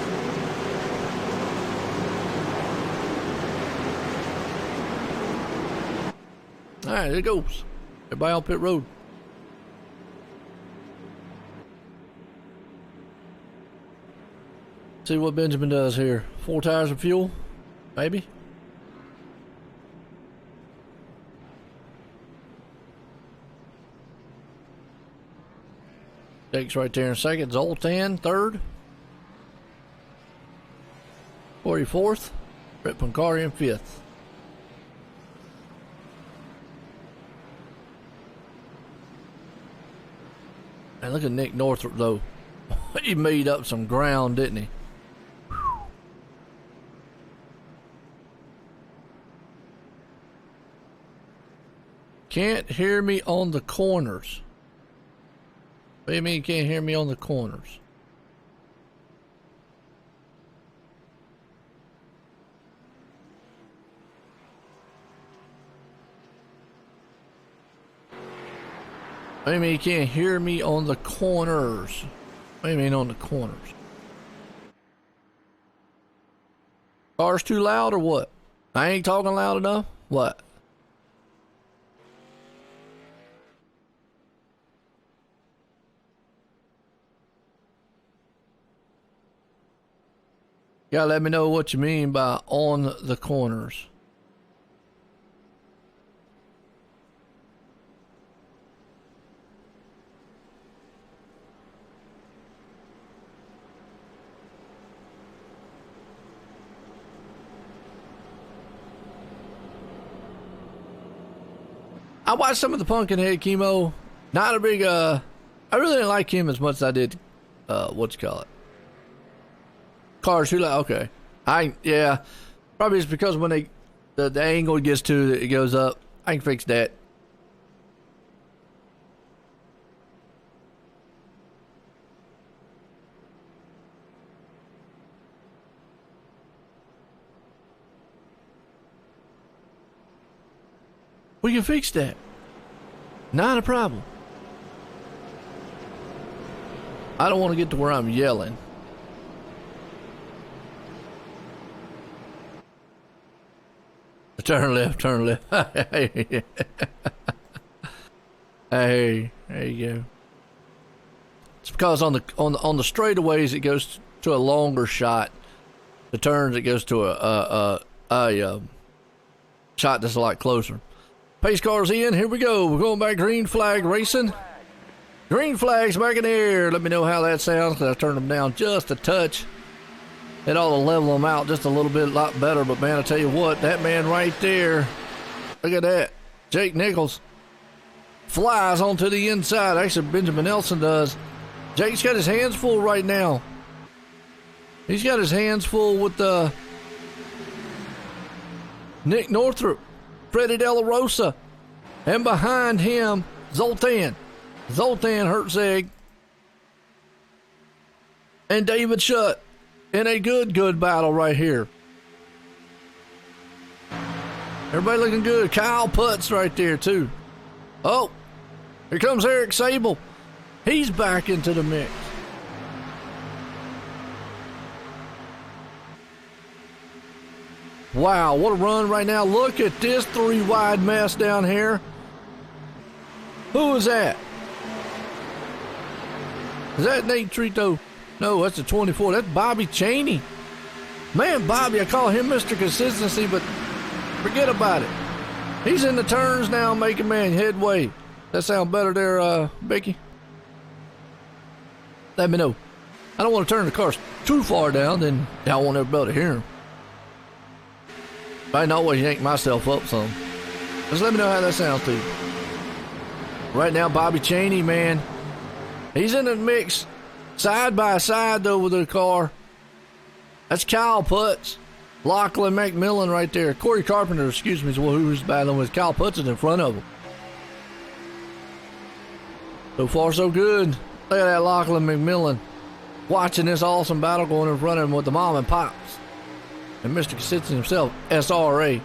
All right, there it goes. Everybody on pit road. See what Benjamin does here. 4 tires of fuel, maybe. Jake's right there in second. Zoltan third. Corey fourth. Brett Pancari in fifth. And look at Nick Northrop though. He made up some ground, didn't he? Can't hear me on the corners. What do you mean you can't hear me on the corners? What do you mean you can't hear me on the corners? What do you mean on the corners? Car's too loud or what? I ain't talking loud enough? What? You gotta let me know what you mean by on the corners. I watched some of the Pumpkinhead Chemo. Not a big, I really didn't like him as much as I did, what you call it? Cars too loud. Okay. Yeah. Probably it's because when the angle gets to it goes up. I can fix that. We can fix that. Not a problem. I don't want to get to where I'm yelling. Turn left, turn left. Hey, there you go. It's because on the straightaways it goes to a longer shot. The turns it goes to a shot that's a lot closer. Pace car's in. Here we go. We're going back green flag racing. Green flag's back in the air. Let me know how that sounds because I turned them down just a touch. It ought to level them out just a little bit, a lot better. But man, I tell you what, that man right there, look at that. Jake Nichols flies onto the inside. Actually, Benjamin Nelson does. Jake's got his hands full right now. He's got his hands full with Nick Northrup, Freddie De La Rosa, and behind him, Zoltan Hertzeg, and David Schutt in a good battle right here. Everybody looking good. Kyle Putz right there too. Oh, here comes Eric Sable. He's back into the mix. Wow, what a run right now. Look at this 3-wide mess down here. Who is that? Is that Nate Trito? No, that's a 24. That's Bobby Chaney. Man, Bobby, I call him Mr. Consistency, but forget about it. He's in the turns now, making man headway. That sound better there, Becky? Let me know. I don't want to turn the cars too far down, then I won't ever be able to hear him. I can always yank myself up some. Just let me know how that sounds to you. Right now, Bobby Chaney, man, he's in the mix side by side, though, with the car. That's Kyle Putz. Lachlan McMillan right there. Corey Carpenter, excuse me, is who's battling with. Kyle Putz is in front of him. So far, so good. Look at that Lachlan McMillan watching this awesome battle going in front of him with the mom and pops. And Mr. Consistency himself, SRA.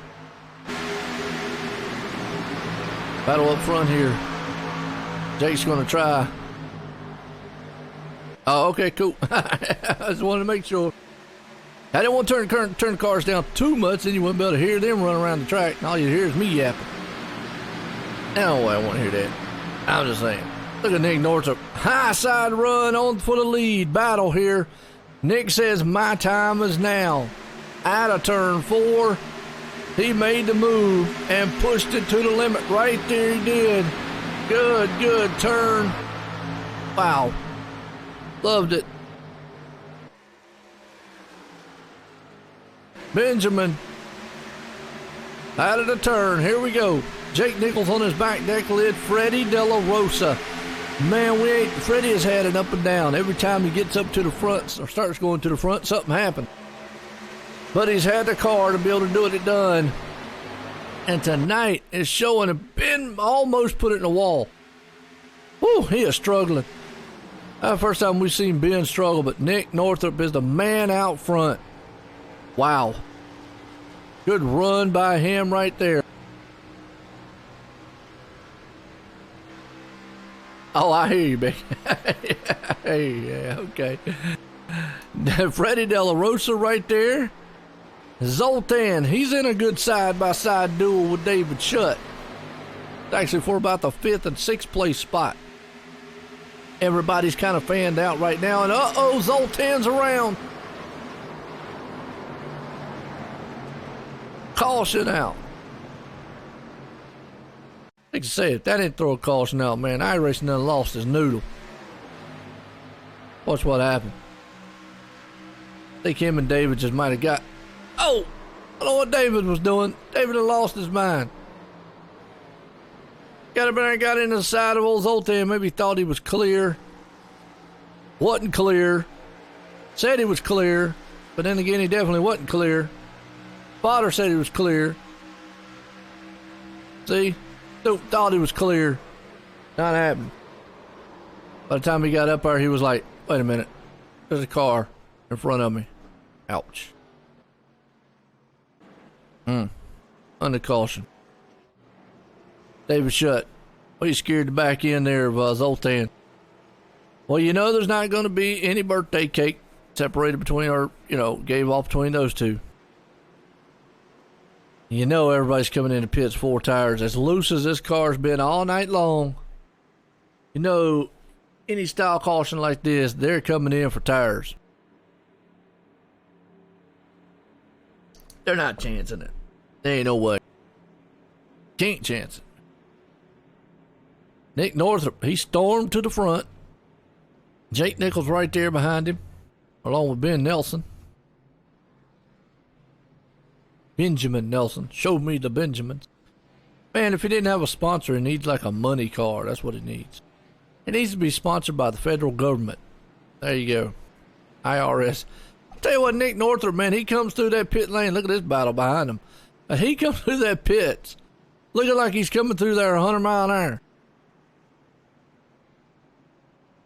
Battle up front here. Jake's going to try. Oh, okay, cool. I just wanted to make sure. I didn't want to turn the cars down too much, then you wouldn't be able to hear them run around the track. And all you hear is me yapping. No way I want to hear that. I'm just saying. Look at Nick Northrup. High side run on for the lead. Battle here. Nick says, my time is now. Out of turn 4, he made the move and pushed it to the limit. Right there he did. Good turn. Wow. Loved it. Benjamin out of the turn. Here we go. Jake Nichols on his back deck lid. Freddie De La Rosa. Man, Freddie has had an up and down. Every time he gets up to the front or starts going to the front, something happened. But he's had the car to be able to do it done. And tonight is showing Ben almost put it in the wall. Whew, he is struggling. That's the first time we've seen Ben struggle, but Nick Northrup is the man out front. Wow. Good run by him right there. Oh, I hear you, baby. Hey, yeah, okay. Freddie De La Rosa right there. Zoltan, he's in a good side-by-side duel with David Schutt. Actually for about the 5th and 6th place spot. Everybody's kind of fanned out right now, and uh-oh, Zoltan's around. Caution out. Like I said, if that didn't throw a caution out, man, iRacer done lost his noodle. Watch what happened. I think him and David just might have got... Oh! I don't know what David was doing. David had lost his mind. Got into the side of old Zoltan. Maybe thought he was clear. Wasn't clear. Said he was clear. But then again, he definitely wasn't clear. Potter said he was clear. See? Thought he was clear. Not happening. By the time he got up there, he was like, wait a minute. There's a car in front of me. Ouch. Under caution. David Schutt. Well, he's scared to back in there of Zoltan. Well, you know there's not going to be any birthday cake separated between, or, gave off between those two. You know everybody's coming into pits 4 tires. As loose as this car's been all night long, you know any style caution like this, they're coming in for tires. They're not chancing it. There ain't no way. Can't chance it. Nick Northrup, he stormed to the front. Jake Nichols right there behind him, along with Ben Nelson. Benjamin Nelson. Showed me the Benjamins. Man, if he didn't have a sponsor, he needs like a money car. That's what he needs. It needs to be sponsored by the federal government. There you go. IRS. I'll tell you what, Nick Northrup, man, he comes through that pit lane. Look at this battle behind him. And he comes through that pit looking like he's coming through there 100 mile an hour.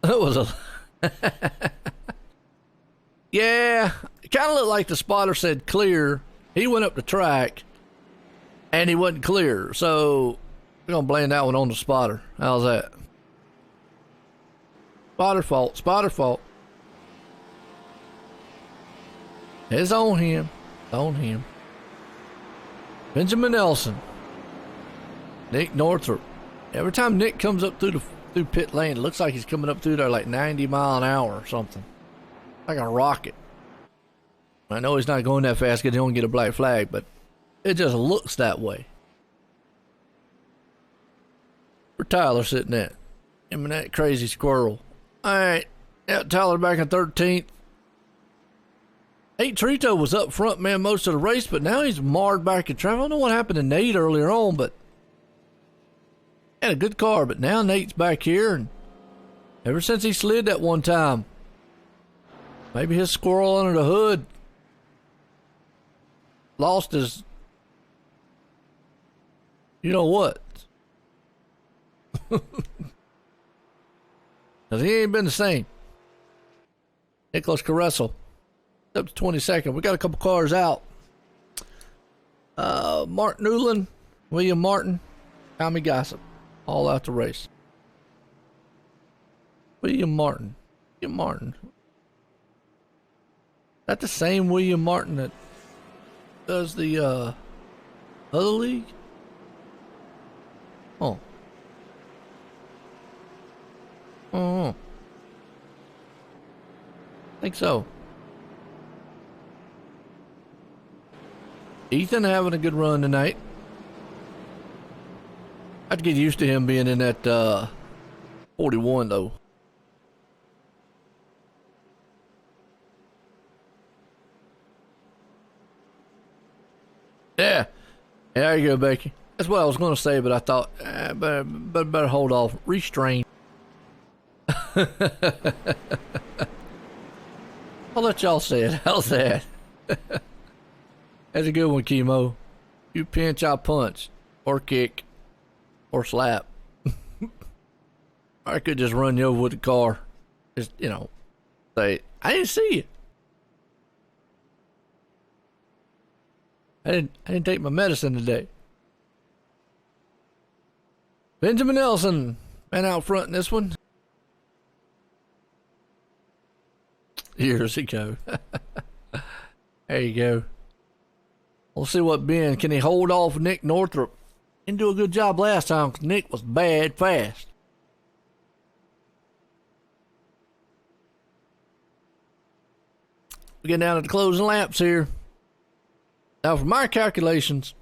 That was a... Yeah, it kind of looked like the spotter said clear. He went up the track, and he wasn't clear. So, we're going to blame that one on the spotter. How's that? Spotter fault. Spotter fault. It's on him. It's on him. Benjamin Nelson. Nick Northrup. Every time Nick comes up through pit lane, it looks like he's coming up through there like 90 mile an hour or something. Like a rocket. I know he's not going that fast because he don't get a black flag, but it just looks that way. Where Tyler sitting at? Him and that crazy squirrel. Alright. Yeah, Tyler back in 13th. Nate Trito was up front, man, most of the race, but now he's marred back in traffic. I don't know what happened to Nate earlier on, but he had a good car, but now Nate's back here, and ever since he slid that one time, maybe his squirrel under the hood lost his, you know what? Because he ain't been the same. Nicholas Caressel, up to 22nd. We got a couple cars out. Mark Newland, William Martin, Tommy Gossip, all out the race. William Martin. William Martin. That the same William Martin that does the other league? Oh. Oh. Think so. Ethan having a good run tonight. I have to get used to him being in that 41 though. Yeah. There you go, Becky. That's what I was going to say, but I thought, better hold off. Restrain. I'll let y'all say it. How's that? That's a good one, Chemo. You pinch, I punch. Or kick. Or slap. I could just run you over with the car. Just, you know, say, I didn't see you. I didn't take my medicine today. Benjamin Nelson, man out front in this one. Years ago. There you go. We'll see what Ben, can he hold off Nick Northrup? Didn't do a good job last time because Nick was bad fast. We get down to the closing laps here. Now, for my calculations,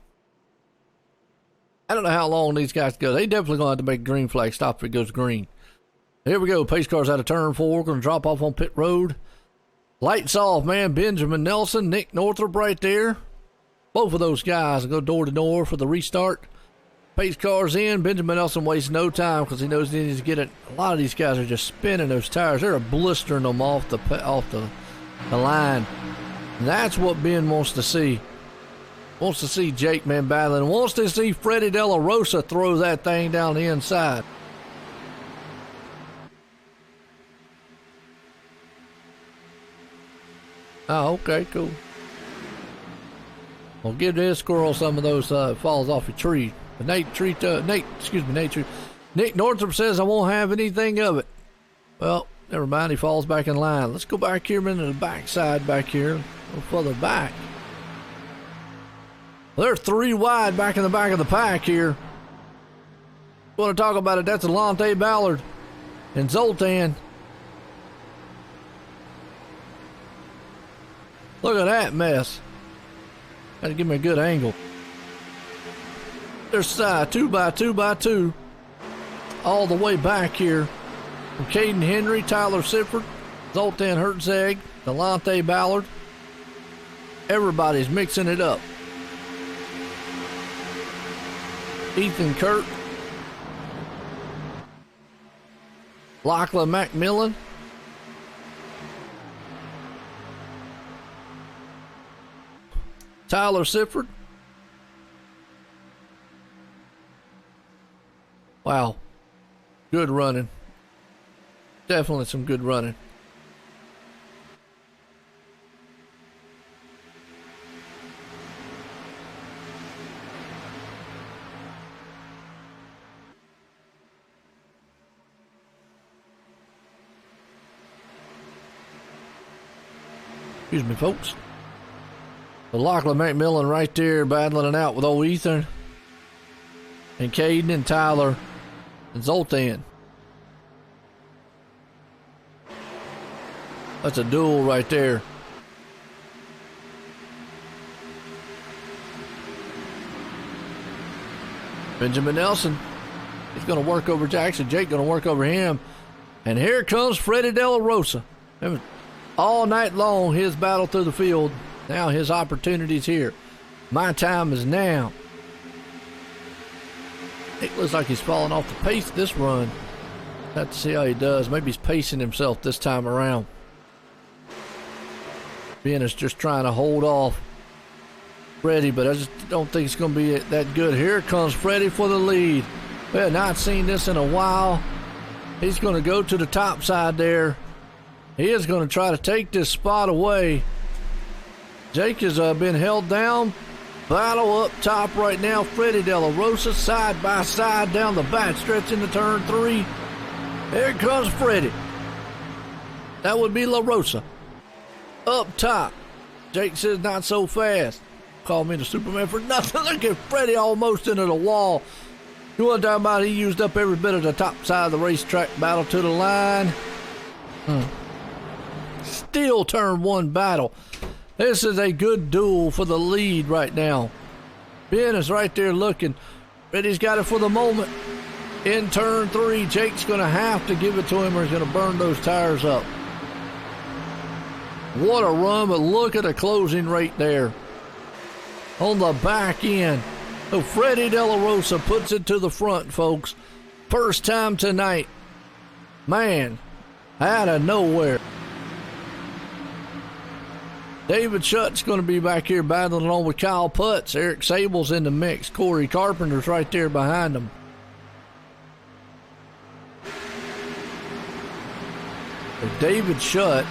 I don't know how long these guys go. They definitely going to have to make a green flag stop if it goes green. Here we go. Pace car's out of turn 4. Going to drop off on pit road. Lights off, man. Benjamin Nelson, Nick Northrup right there. Both of those guys will go door to door for the restart. Pace car's in. Benjamin Nelson wastes no time because he knows he needs to get it. A lot of these guys are just spinning those tires. They're blistering them off the line. And that's what Ben wants to see. Wants to see Jake, man, battling. Wants to see Freddie De La Rosa throw that thing down the inside. Oh, okay, cool. Well, give this squirrel some of those falls off a tree. But Nick Northrup says I won't have anything of it. Well, never mind. He falls back in line. Let's go back here into the backside back here. A little further back. Well, they're 3 wide back in the back of the pack here. Want to talk about it? That's Alante Ballard. And Zoltan. Look at that mess. Gotta give me a good angle. There's 2x2x2 all the way back here from Caden Henry, Tyler Sifford, Zoltan Hertzeg, Delonte Ballard. Everybody's mixing it up. Ethan Kurt, Lachlan Macmillan, Tyler Sifford. Wow. Good running. Definitely some good running. Excuse me, folks. The Lachlan McMillan right there battling it out with old Ethan and Caden and Tyler and Zoltan. That's a duel right there. Benjamin Nelson. He's going to work over Jackson. Jake going to work over him. And here comes Freddie De La Rosa. All night long, his battle through the field. Now his opportunity's here. My time is now. It looks like he's falling off the pace this run. Have to see how he does. Maybe he's pacing himself this time around. Ben is just trying to hold off Freddie, but I just don't think it's going to be that good. Here comes Freddie for the lead. We have not seen this in a while. He's going to go to the top side there. He is going to try to take this spot away. Jake has been held down. Battle up top right now. Freddie De La Rosa side by side down the back stretch into turn 3. There comes Freddie. That would be La Rosa. Up top. Jake says not so fast. Call me the Superman for nothing. Look at Freddie almost into the wall. You want to talk about he used up every bit of the top side of the racetrack battle to the line. Still turn 1 battle. This is a good duel for the lead right now. Ben is right there looking. Freddie's got it for the moment. In turn 3, Jake's going to have to give it to him or he's going to burn those tires up. What a run, but look at the closing rate there. On the back end. So Freddie De La Rosa puts it to the front, folks. First time tonight. Man, out of nowhere. David Schutt's going to be back here battling along with Kyle Putz. Eric Sable's in the mix. Corey Carpenter's right there behind him. But David Schutt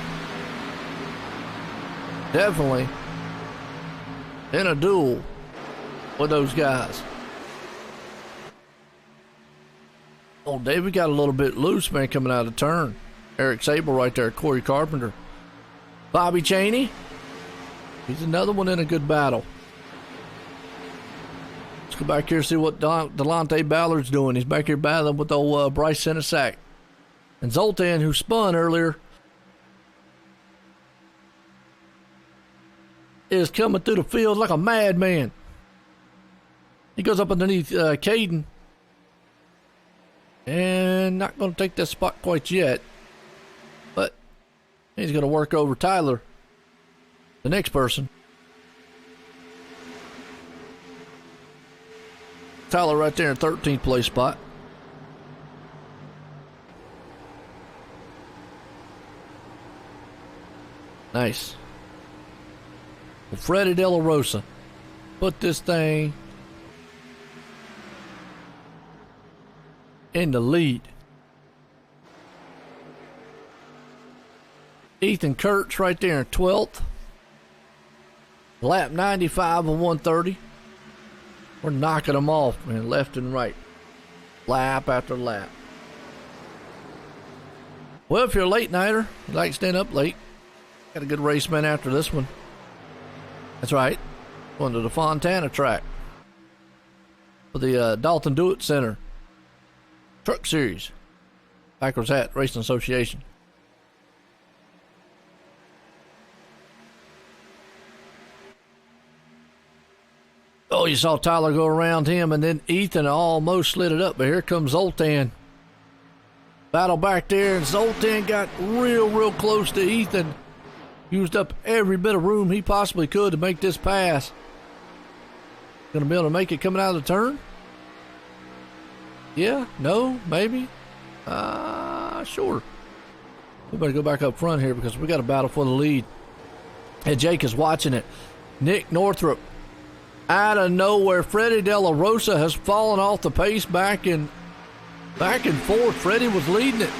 definitely in a duel with those guys. Oh, David got a little bit loose, man, coming out of turn. Eric Sable right there. Corey Carpenter. Bobby Chaney. He's another one in a good battle. Let's go back here and see what Delonte Ballard's doing. He's back here battling with old Bryce Senesac. And Zoltan, who spun earlier, is coming through the field like a madman. He goes up underneath Caden. And not going to take that spot quite yet. But he's going to work over Tyler. The next person. Tyler right there in 13th place spot. Nice. Well, Freddie De La Rosa put this thing in the lead. Ethan Kurtz right there in 12th. Lap 95 and 130. We're knocking them off, man, left and right. Lap after lap. Well, if you're a late nighter, you like staying up late, got a good race man after this one. That's right. Going to the Fontana track for the Dalton Do It Center Truck Series. Backwards Hat Racing Association. Oh, you saw Tyler go around him, and then Ethan almost slid it up, but here comes Zoltan. Battle back there, and Zoltan got real close to Ethan. Used up every bit of room he possibly could to make this pass. Gonna be able to make it coming out of the turn? Yeah? No? Maybe? Sure. We better go back up front here because we got a battle for the lead. And Jake is watching it. Nick Northrup. Out of nowhere, Freddie De La Rosa has fallen off the pace back and forth. Freddie was leading it,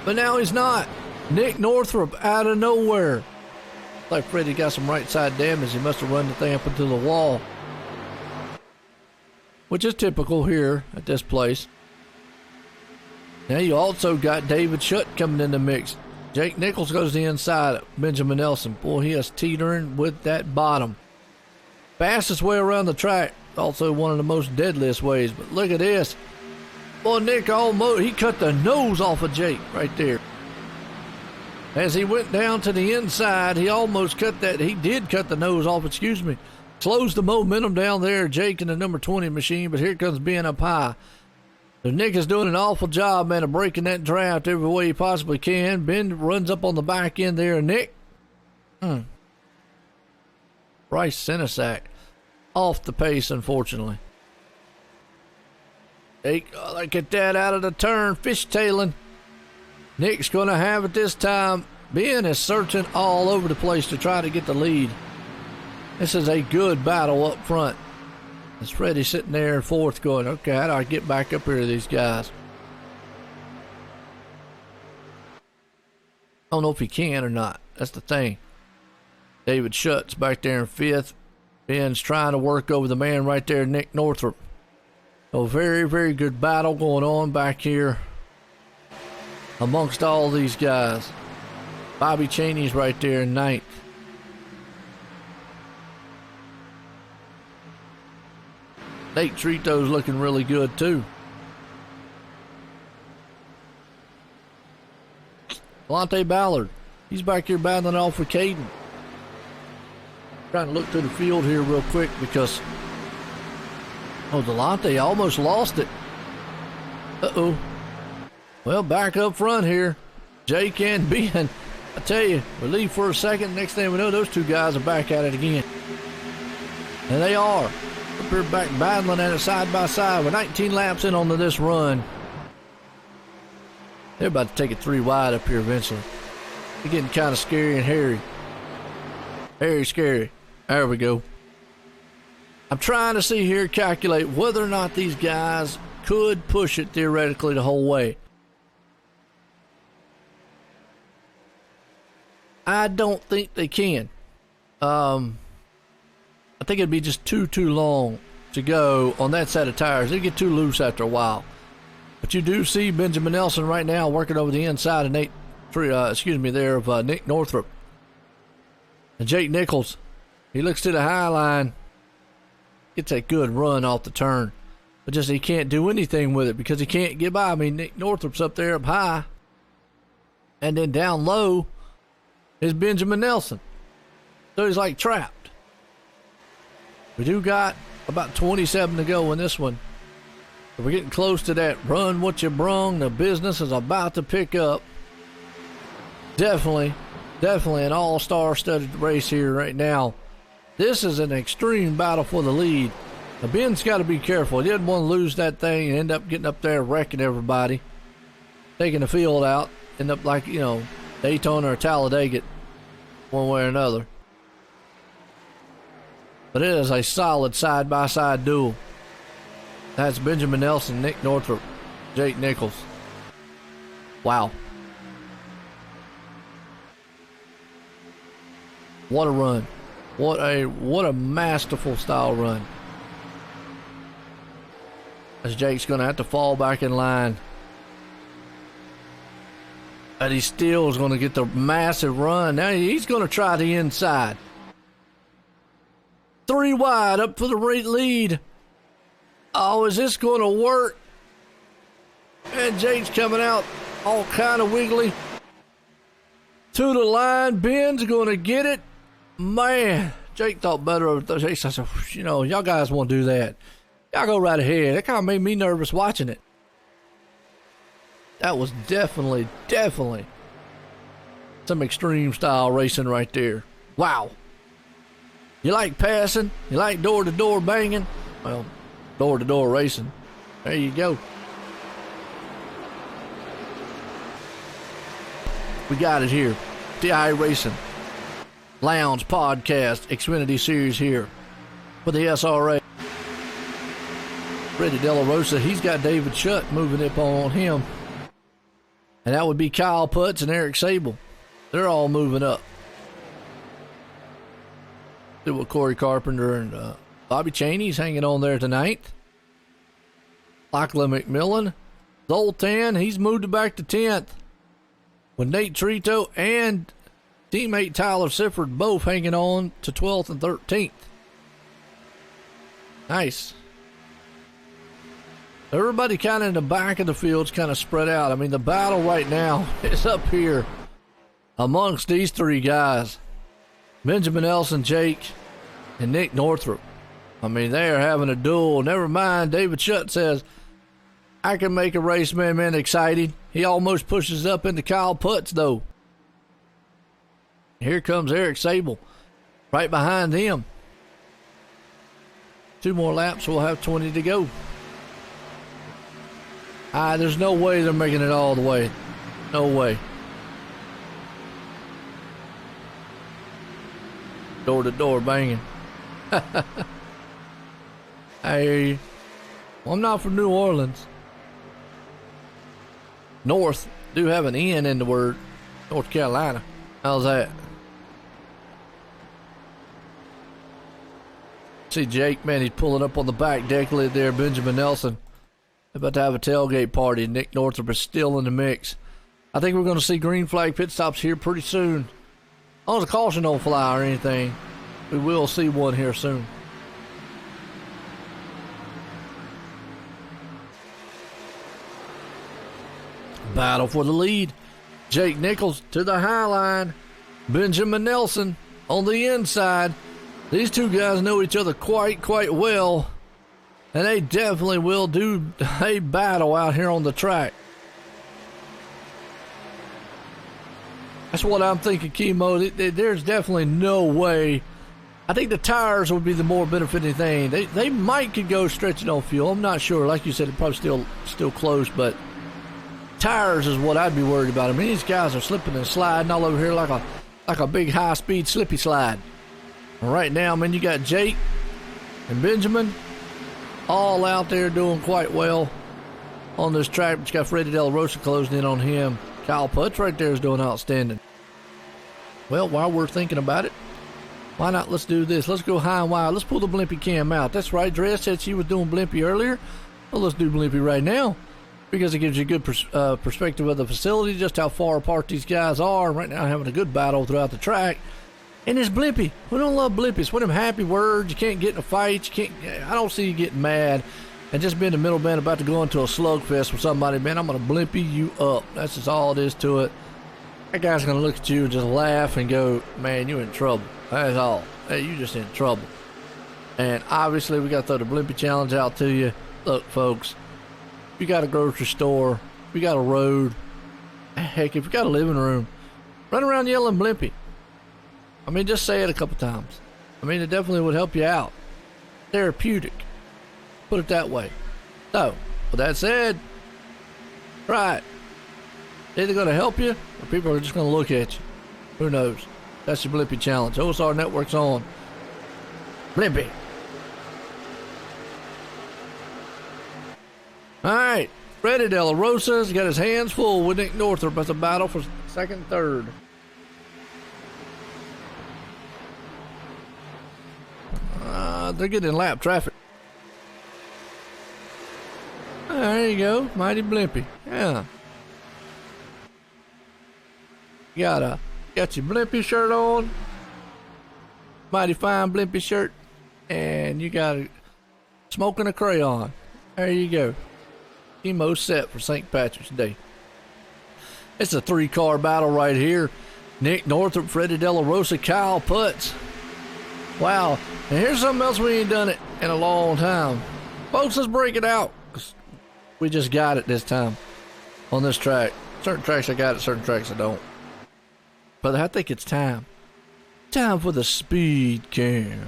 but now he's not. Nick Northrup out of nowhere. Like Freddie got some right side damage. He must have run the thing up into the wall, which is typical here at this place. Now you also got David Schutt coming in the mix. Jake Nichols goes to the inside. Benjamin Nelson. Boy, he is teetering with that bottom. Fastest way around the track. Also one of the most deadliest ways. But look at this. Boy, Nick he cut the nose off of Jake right there. As he went down to the inside, he almost cut that. He did cut the nose off, excuse me. Slows the momentum down there, Jake in the number 20 machine, but here comes Ben up high. So Nick is doing an awful job, man, of breaking that draft every way he possibly can. Ben runs up on the back end there. Nick. Bryce Senesac off the pace, unfortunately. Jake, get that out of the turn, fishtailing. Nick's going to have it this time. Ben is searching all over the place to try to get the lead. This is a good battle up front. As Freddie sitting there in fourth going, okay, how do I get back up here to these guys? I don't know if he can or not. That's the thing. David Schutt's back there in fifth. Ben's trying to work over the man right there, Nick Northrup. So very good battle going on back here amongst all these guys. Bobby Cheney's right there in ninth. Nate Trito's looking really good too. Delonte Ballard, he's back here battling off with Caden. Trying to look through the field here real quick because Delonte almost lost it. Well, back up front here, Jake and Ben. I tell you, we leave for a second. Next thing we know, those two guys are back at it again. And they are. Up here back battling at it side by side. We're 19 laps in onto this run. They're about to take it 3 wide up here eventually. They're getting kind of scary and hairy. Very scary. There we go. I'm trying to see here, calculate whether or not these guys could push it theoretically the whole way. I don't think they can. I think it'd be just too long to go on that set of tires. They get too loose after a while. But you do see Benjamin Nelson right now working over the inside of Nick Northrup. And Jake Nichols, he looks to the high line, gets a good run off the turn. But just he can't do anything with it because he can't get by. I mean, Nick Northrup's up there up high. And then down low is Benjamin Nelson. So he's like trapped. We do got about 27 to go in this one. So we're getting close to that run what you brung. The business is about to pick up. Definitely an all-star studded race here right now. This is an extreme battle for the lead. Now Ben's got to be careful. He didn't want to lose that thing and end up getting up there wrecking everybody. Taking the field out. End up like, Daytona or Talladega one way or another. But it is a solid side-by-side duel. That's Benjamin Nelson, Nick Northrup, Jake Nichols. Wow. What a run. What a masterful style run. As Jake's going to have to fall back in line. But he still is going to get the massive run. Now he's going to try the inside. 3 wide up for the lead. Oh, is this going to work? And Jake's coming out all kind of wiggly. To the line. Ben's going to get it. Man, Jake thought better of it. Jake said, you know, y'all guys want to do that. Y'all go right ahead. That kind of made me nervous watching it. That was definitely some extreme style racing right there. Wow. You like passing? You like door-to-door banging? Well, door-to-door racing. There you go. We got it here. The iRacing Lounge Podcast Xfinity Series here for the SRA. Freddie De La Rosa, he's got David Shutt moving up on him. And that would be Kyle Putz and Eric Sable. They're all moving up. See what Corey Carpenter and Bobby Chaney's hanging on there tonight. Lachlan McMillan. Zoltan, he's moved back to 10th. With Nate Trito and teammate Tyler Sifford both hanging on to 12th and 13th. Nice. Everybody kind of in the back of the field's kind of spread out. I mean, the battle right now is up here amongst these three guys. Benjamin Elson, Jake, and Nick Northrup. I mean, they are having a duel. Never mind, David Shutt says, I can make a race man exciting. He almost pushes up into Kyle Putz, though. Here comes Eric Sable right behind him. 2 more laps, we'll have 20 to go. There's no way they're making it all the way. No way. Door to door banging. I hear you. Well, I'm not from New Orleans. North do have an N in the word. North Carolina. How's that? See Jake, man, he's pulling up on the back deck lid there. Benjamin Nelson. They're about to have a tailgate party. Nick Northrup is still in the mix. I think we're going to see green flag pit stops here pretty soon. As long as a caution don't fly or anything, we will see one here soon. Battle for the lead. Jake Nichols to the high line. Benjamin Nelson on the inside. These two guys know each other quite well. And they definitely will do a battle out here on the track. That's what I'm thinking, Chemo. There's definitely no way. I think the tires would be the more benefiting thing. They might could go stretching on fuel. I'm not sure. Like you said, it's probably still close, but tires is what I'd be worried about. I mean, these guys are slipping and sliding all over here like a big high-speed slippy slide. And right now, man, you got Jake and Benjamin all out there doing quite well on this track. But you got Freddie De La Rosa closing in on him. Kyle Putz right there is doing outstanding. Well, while we're thinking about it, why not let's do this? Let's go high and wide. Let's pull the Blimpie cam out. That's right. Drea said she was doing Blimpie earlier. Well, let's do Blimpie right now because it gives you a good perspective of the facility, just how far apart these guys are. Right now having a good battle throughout the track. And it's Blimpie. We don't love Blimpie. It's one of them happy words. You can't get in a fight. I don't see you getting mad and just being the middleman about to go into a slugfest with somebody. Man, I'm going to Blimpie you up. That's just all it is to it. That guy's going to look at you and just laugh and go, man, you're in trouble. That's all. Hey, you're just in trouble. And obviously, we got to throw the Blimpie challenge out to you. Look, folks, if you got a grocery store, if you got a road, heck, if you got a living room, run around yelling Blimpie. I mean, just say it a couple times. I mean, it definitely would help you out. Therapeutic. Put it that way. So, with that said, right. Either going to help you or people are just going to look at you. Who knows? That's your Blimpie challenge. OSRNetwork's on. Blimpie. All right. Freddie De La Rosa's got his hands full with Nick Northrup as a battle for second and third. They're getting in lap traffic. There you go. Mighty Blimpie. Yeah. Got your Blimpie shirt on. Mighty fine Blimpie shirt. And you got a smoking a crayon. There you go. Chemo set for St. Patrick's Day. It's a 3-car battle right here. Nick Northrup, Freddie De La Rosa, Kyle Putz. Wow. And here's something else we ain't done it in a long time. Folks, let's break it out. We just got it this time on this track. Certain tracks I got it, certain tracks I don't. But I think it's time. Time for the speed cam.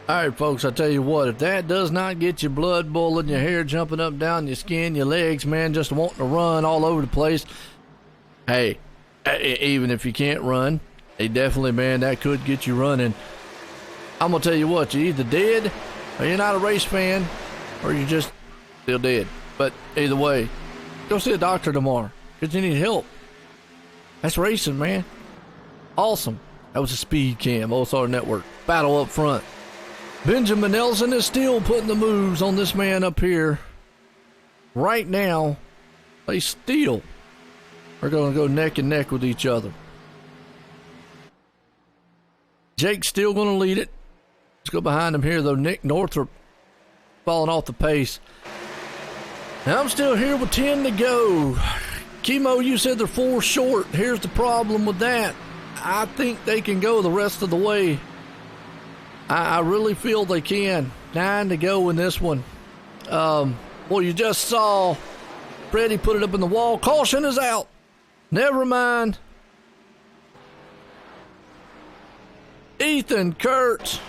All right, folks, I tell you what, if that does not get your blood boiling, your hair jumping up down your skin, your legs, man, just wanting to run all over the place, hey, even if you can't run, definitely, man, that could get you running. I'm going to tell you what, you're either dead or you're not a race fan or you're just still dead. But either way, go see a doctor tomorrow because you need help. That's racing, man. Awesome. That was a speed cam, OSRNetwork. Battle up front. Benjamin Nelson is still putting the moves on this man up here. Right now, they still are going to go neck and neck with each other. Jake's still going to lead it. Let's go behind him here, though. Nick Northrup falling off the pace. Now I'm still here with 10 to go. Chemo, you said they're 4 short. Here's the problem with that. I think they can go the rest of the way. I really feel they can. 9 to go in this one. Well, you just saw Freddie put it up in the wall. Caution is out. Never mind. Ethan Kurtz.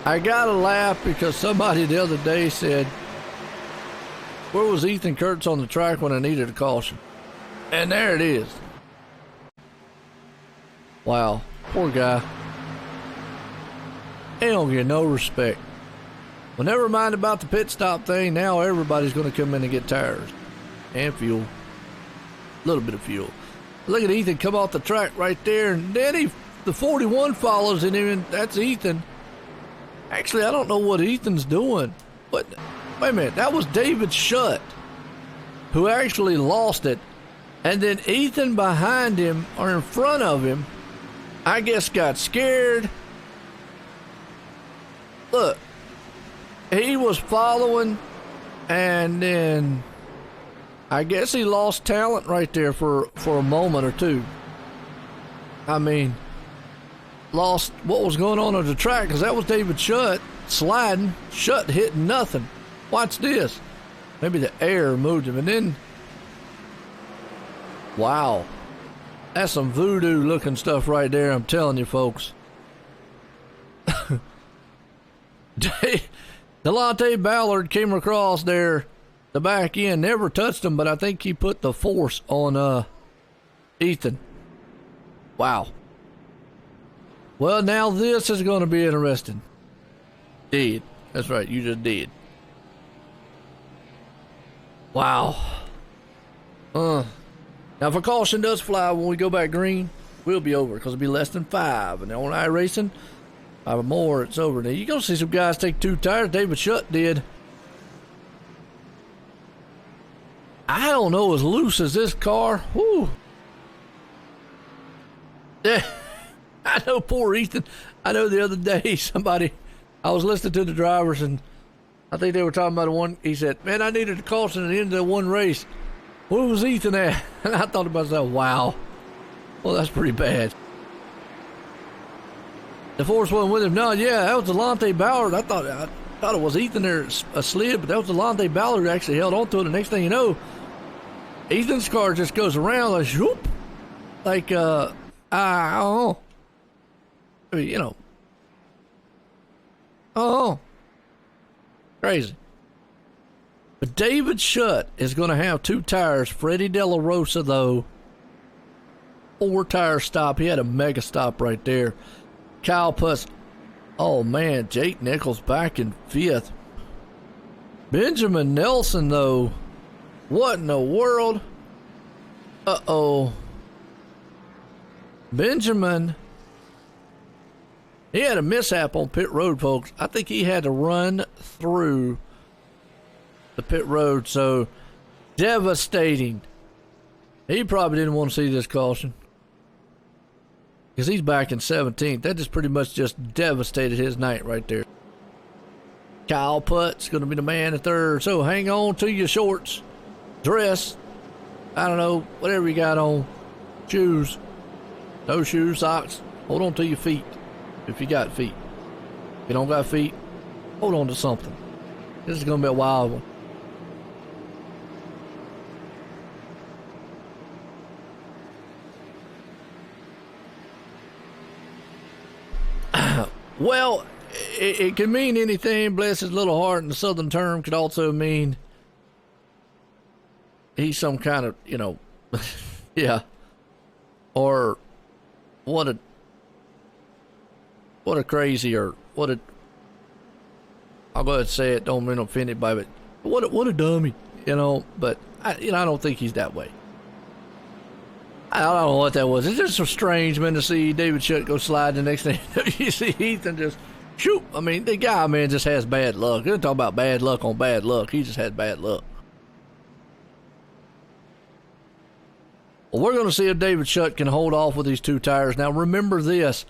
I gotta laugh because somebody the other day said, where was Ethan Kurtz on the track when I needed a caution? And there it is. Wow. Poor guy. They don't get no respect. Well, never mind about the pit stop thing. Now everybody's going to come in and get tires and fuel. A little bit of fuel. Look at Ethan come off the track right there. And then the 41 follows him, and that's Ethan. Actually, I don't know what Ethan's doing. But wait a minute. That was David Shutt who actually lost it. And then Ethan behind him or in front of him, I guess got scared. Look, he was following, and then I guess he lost talent right there for a moment or two. I mean, lost what was going on the track because that was David Shutt sliding, Shutt hitting nothing. Watch this. Maybe the air moved him, and then, wow. That's some voodoo looking stuff right there, I'm telling you, folks. Delonte Ballard came across there, the back end, never touched him, but I think he put the force on Ethan. Wow. Well, now this is going to be interesting. Did. That's right, you just did. Wow. Now, if a caution does fly when we go back green, we'll be over because it'll be less than 5. And on iRacing, 5 or more, it's over. Now, you're going to see some guys take 2 tires. David Shutt did. I don't know as loose as this car. Whew. Yeah, I know poor Ethan. I know the other day I was listening to the drivers and I think they were talking about one. He said, man, I needed a caution at the end of the one race. Where was Ethan at? And I thought to myself, wow. Well, that's pretty bad. The force wasn't with him. No, yeah, that was Delonte Ballard. I thought it was Ethan there slid, but that was Delonte Ballard who actually held on to it. The next thing you know, Ethan's car just goes around like, whoop, like, I don't know. I mean, you know. Oh, crazy. But David Shutt is going to have 2 tires. Freddie De La Rosa, though, 4 tire stop. He had a mega stop right there. Kyle Puss. Oh, man. Jake Nichols back in 5th. Benjamin Nelson, though. What in the world? Uh-oh. Benjamin. He had a mishap on pit road, folks. I think he had to run through the pit road, so devastating. He probably didn't want to see this caution because he's back in 17th. That just pretty much just devastated his night right there. Kyle Putt's going to be the man at 3rd, so hang on to your shorts, dress, I don't know, whatever you got on, shoes, no shoes, socks, hold on to your feet if you got feet. If you don't got feet, hold on to something. This is going to be a wild one. Well, it can mean anything. Bless his little heart. And the southern term could also mean he's some kind of, you know, yeah. Or what a crazy, or what a, I'll go ahead and say it, don't mean to offend anybody, but what a dummy, you know. But I don't think he's that way. I don't know what that was. It's just so strange, man, to see David Shutt go slide. The next thing you see Ethan just shoot. I mean, the guy, man, just has bad luck. They're talking about bad luck on bad luck. He just had bad luck. Well, we're going to see if David Shutt can hold off with these 2 tires. Now, remember this.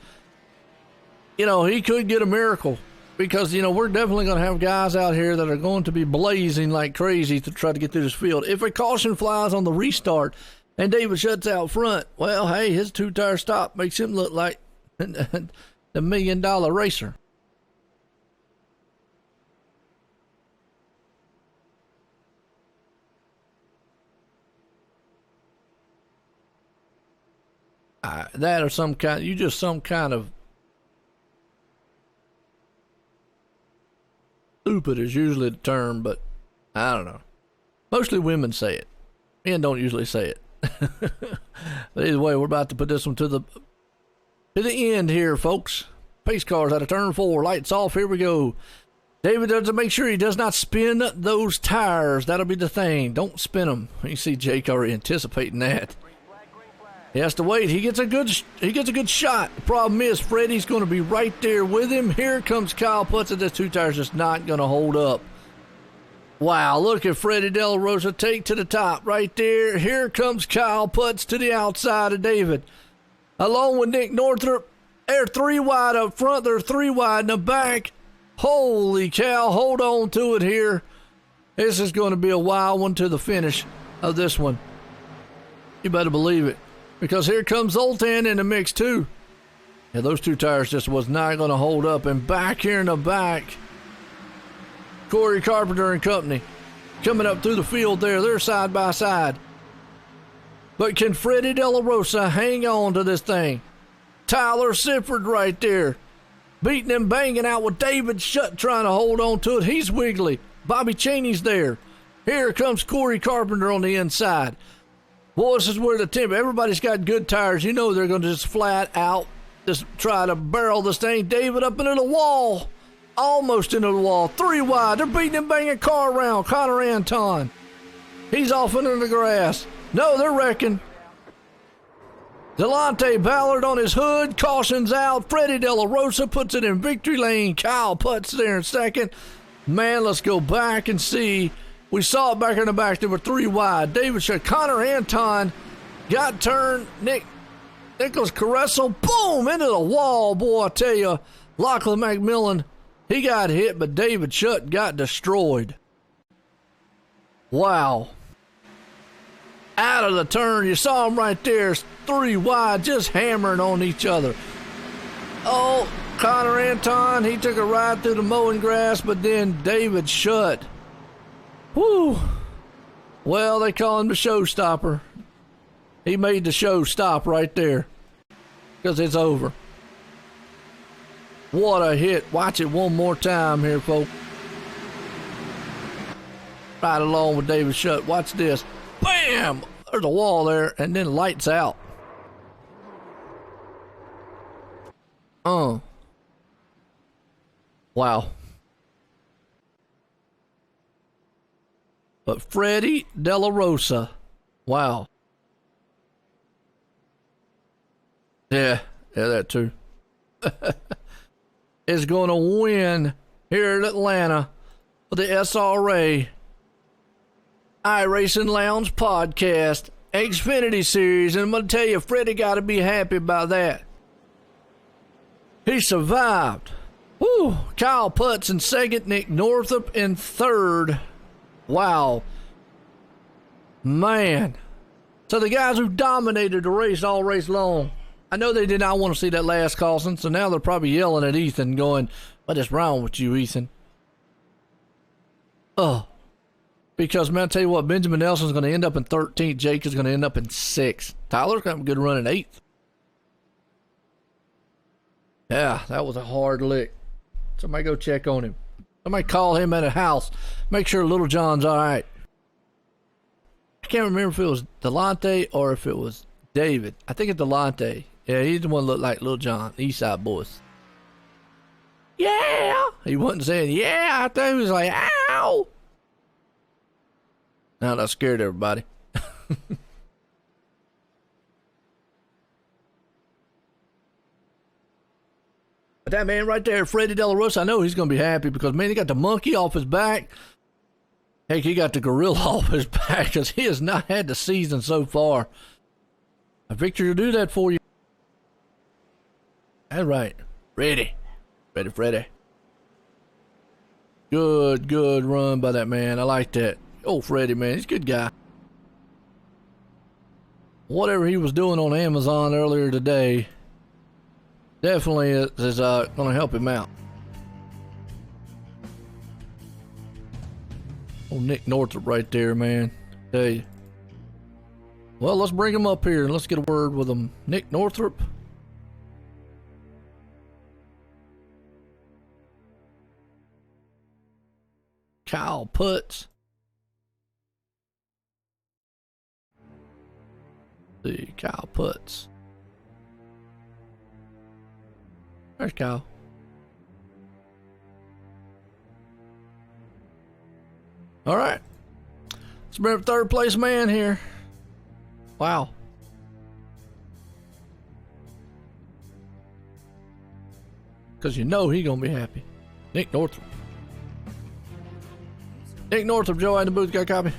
You know, he could get a miracle because, you know, we're definitely going to have guys out here that are going to be blazing like crazy to try to get through this field. If a caution flies on the restart and David Shutt's out front, well, hey, his 2 tire stop makes him look like the $1 million racer. That or some kind of stupid is usually the term, but I don't know. Mostly women say it. Men don't usually say it. But either way, we're about to put this one to the end here, folks. Pace cars out of turn 4. Lights off. Here we go. David does to make sure he does not spin those tires. That'll be the thing. Don't spin them. You see Jake already anticipating that. He has to wait. He gets a good shot. The problem is Freddie's going to be right there with him. Here comes Kyle Putz, and this 2 tires just not going to hold up. Wow, look at Freddie De La Rosa take to the top right there. Here comes Kyle Putz to the outside of David. Along with Nick Northrup. They're 3 wide up front. They're 3 wide in the back. Holy cow, hold on to it here. This is going to be a wild one to the finish of this one. You better believe it. Because here comes Zoltan in the mix too. Yeah, those 2 tires just was not going to hold up. And back here in the back, Corey Carpenter and company coming up through the field there. They're side by side. But can Freddie De La Rosa hang on to this thing? Tyler Sifford right there. Beating and banging out with David Shutt trying to hold on to it. He's wiggly. Bobby Cheney's there. Here comes Corey Carpenter on the inside. Boy, this is where the tempo. Everybody's got good tires. You know they're going to just flat out just try to barrel this thing. David up into the wall. Almost into the wall. 3 wide. They're beating and banging car around. Connor Anton. He's off into the grass. No, they're wrecking. Delonte Ballard on his hood. Cautions out. Freddie De La Rosa puts it in victory lane. Kyle Putz there in second. Man, let's go back and see. We saw it back in the back. There were 3 wide. David Shutt. Connor Anton got turned. Nicholas Caressel. Boom! Into the wall. Boy, I tell you. Lachlan McMillan. He got hit, but David Shutt got destroyed. Wow. Out of the turn. You saw him right there. 3 wide, just hammering on each other. Oh, Connor Anton, he took a ride through the mowing grass, but then David Shutt. Whew. Well, they call him the showstopper. He made the show stop right there because it's over. What a hit. Watch it one more time here, folks. Right along with David Shutt. Watch this. Bam! There's a wall there, and then lights out. Wow. But Freddie De La Rosa. Wow. Yeah, that too. Is going to win here in Atlanta for the SRA iRacing Lounge podcast Xfinity Series. And I'm going to tell you, Freddie got to be happy about that. He survived. Woo! Kyle Putz in second, Nick Northup in third. Wow. Man. So the guys who dominated the race all race long, I know they did not want to see that last caution, so now they're probably yelling at Ethan going, what is wrong with you, Ethan? Oh. Because, man, I'll tell you what, Benjamin Nelson's going to end up in 13th. Jake is going to end up in 6th. Tyler's got a good run in 8th. Yeah, that was a hard lick. Somebody go check on him. Somebody call him at a house. Make sure Little John's all right. I can't remember if it was Delonte or if it was David. I think it's Delonte. Yeah, he's the one that looked like Little John, Eastside Boys. Yeah! He wasn't saying, yeah, I think he was like, ow! Now that scared everybody. But that man right there, Freddie De La Rosa, I know he's going to be happy because, man, he got the monkey off his back. Heck, he got the gorilla off his back because he has not had the season so far. A victory will do that for you. All right. Freddie. Freddie. Good run by that man. I like that. Oh, Freddie, man. He's a good guy. Whatever he was doing on Amazon earlier today definitely is going to help him out. Oh, Nick Northup right there, man. Tell you. Well, let's bring him up here and let's get a word with him. Nick Northup. Kyle Putz. See, Kyle Putz. There's Kyle. All right. Let's bring up third place man here. Wow. Because you know he's going to be happy. Nick Northup. Nick Northup, Joe, in the booth, got a copy?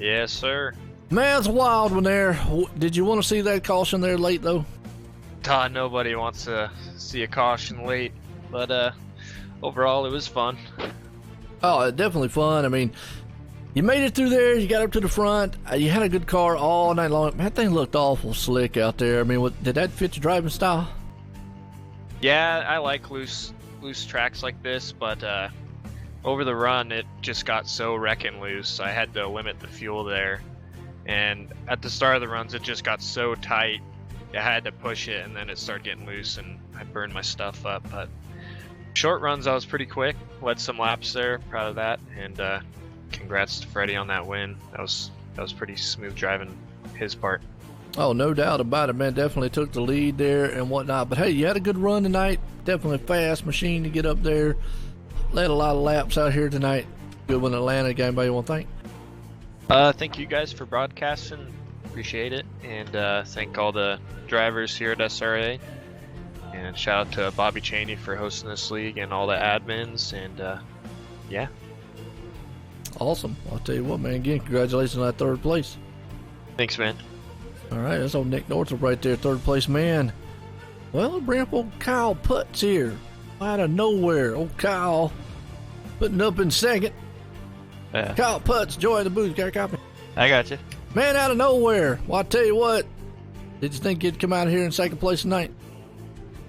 Yes, sir. Man, it's a wild one there. Did you want to see that caution there late, though? Nobody wants to see a caution late, but overall it was fun. Oh, definitely fun. I mean, you made it through there. You got up to the front. You had a good car all night long. Man, that thing looked awful slick out there. I mean, did that fit your driving style? Yeah, I like loose tracks like this, but over the run it just got so wrecking loose. I had to limit the fuel there. And at the start of the runs, it just got so tight. I had to push it, and then it started getting loose, and I burned my stuff up. But short runs, I was pretty quick. Led some laps there, proud of that. And congrats to Freddie on that win. That was pretty smooth driving his part. Oh, no doubt about it, man. Definitely took the lead there and whatnot. But hey, you had a good run tonight. Definitely a fast machine to get up there. Led a lot of laps out here tonight. Good one, Atlanta. Anybody want to thank? Thank you guys for broadcasting. Appreciate it. And thank all the drivers here at SRA. And shout out to Bobby Chaney for hosting this league and all the admins. And yeah. Awesome. I'll tell you what, man. Again, congratulations on that third place. Thanks, man. All right, that's old Nick Northrop right there, third place man. Well, bring up old Kyle Putz here. Out of nowhere, old Kyle putting up in second. Yeah. Kyle Putz, joy of the booth. Got a copy? I got you. Man, out of nowhere. Well, I'll tell you what. Did you think you'd come out here in second place tonight?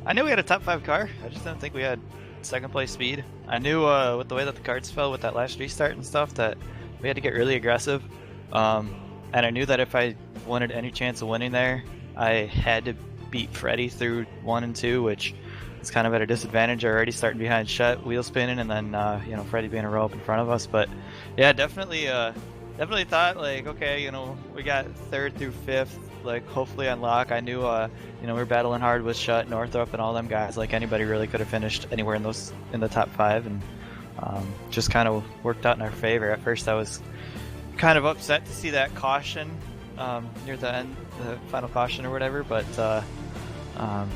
I knew we had a top 5 car. I just didn't think we had second place speed. I knew with the way that the cards fell with that last restart and stuff that we had to get really aggressive. And I knew that if I wanted any chance of winning there, I had to beat Freddie through 1 and 2, which is kind of at a disadvantage already, starting behind Shutt, wheel spinning, and then Freddie being a row up in front of us. But yeah, definitely thought like, okay, we got 3rd through 5th, like hopefully unlock. I knew we were battling hard with Shutt, Northrop, and all them guys. Like anybody really could have finished anywhere in the top 5, and just kind of worked out in our favor. At first, I was kind of upset to see that caution near the end, the final caution or whatever, but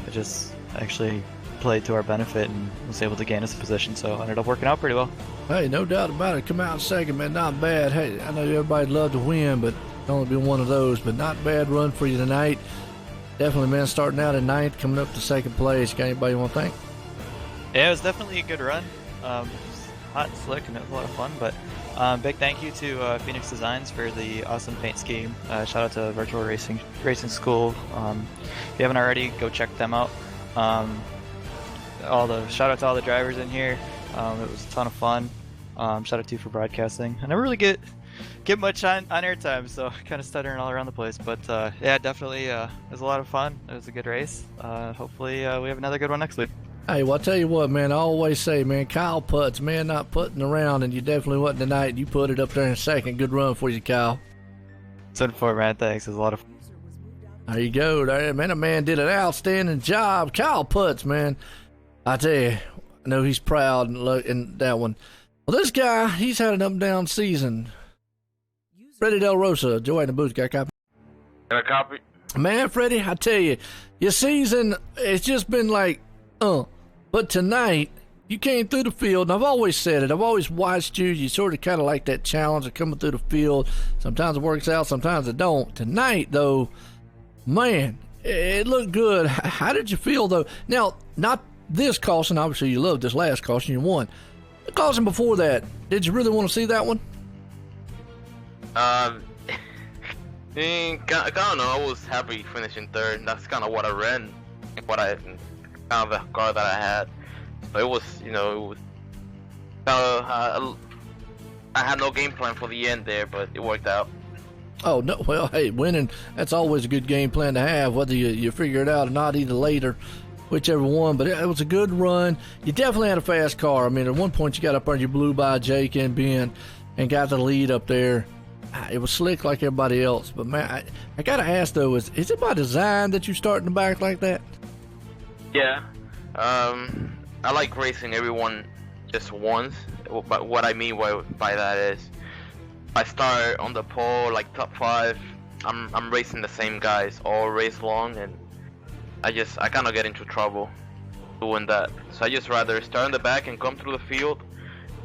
it just actually played to our benefit and was able to gain us a position, so it ended up working out pretty well. Hey, no doubt about it. Come out in second, man. Not bad. Hey, I know everybody'd love to win, but it's only been one of those. But not bad run for you tonight. Definitely, man, starting out in 9th, coming up to second place. Got anybody you want to thank? Yeah, it was definitely a good run. It was hot and slick, and it was a lot of fun, but big thank you to Phoenix Designs for the awesome paint scheme. Shout out to Virtual Racing School. If you haven't already, go check them out. Shout out to all the drivers in here. It was a ton of fun. Shout out to you for broadcasting. I never really get much on airtime, so kind of stuttering all around the place. But yeah, definitely it was a lot of fun. It was a good race. Hopefully we have another good one next week. Hey, well, I'll tell you what, man, I always say, man, Kyle Putz, man, not putting around, and you definitely wasn't tonight. You put it up there in second. Good run for you, Kyle. 7-4, man. Thanks. It was a lot of fun. There you go. There, man, a man did an outstanding job. Kyle Putz, man. I tell you, I know he's proud in that one. Well, this guy, he's had an up-and-down season. Freddie Del Rosa, Joy in the booth. Got a copy? Got a copy? Man, Freddie, I tell you, your season, it's just been like, But tonight, you came through the field, and I've always said it. I've always watched you. You sort of kind of like that challenge of coming through the field. Sometimes it works out, sometimes it don't. Tonight, though, man, it looked good. How did you feel, though? Now, not this caution. Obviously, you loved this last caution. You won. The caution before that, did you really want to see that one? I don't know. I was happy finishing 3rd. That's kind of what I ran, kind of the car that I had. So it was, I had no game plan for the end there, but it worked out. Oh, no. Well, hey, winning, that's always a good game plan to have, whether you figure it out or not, either later, whichever one. But it was a good run. You definitely had a fast car. I mean, at one point you got up there and you blew by Jake and Ben and got the lead up there. It was slick like everybody else. But, man, I got to ask, though, is it by design that you start in the back like that? Yeah. I like racing everyone just once. But what I mean by that is, I start on the pole, like top 5. I'm racing the same guys all race long, and I kind of get into trouble doing that. So I just rather start in the back and come through the field,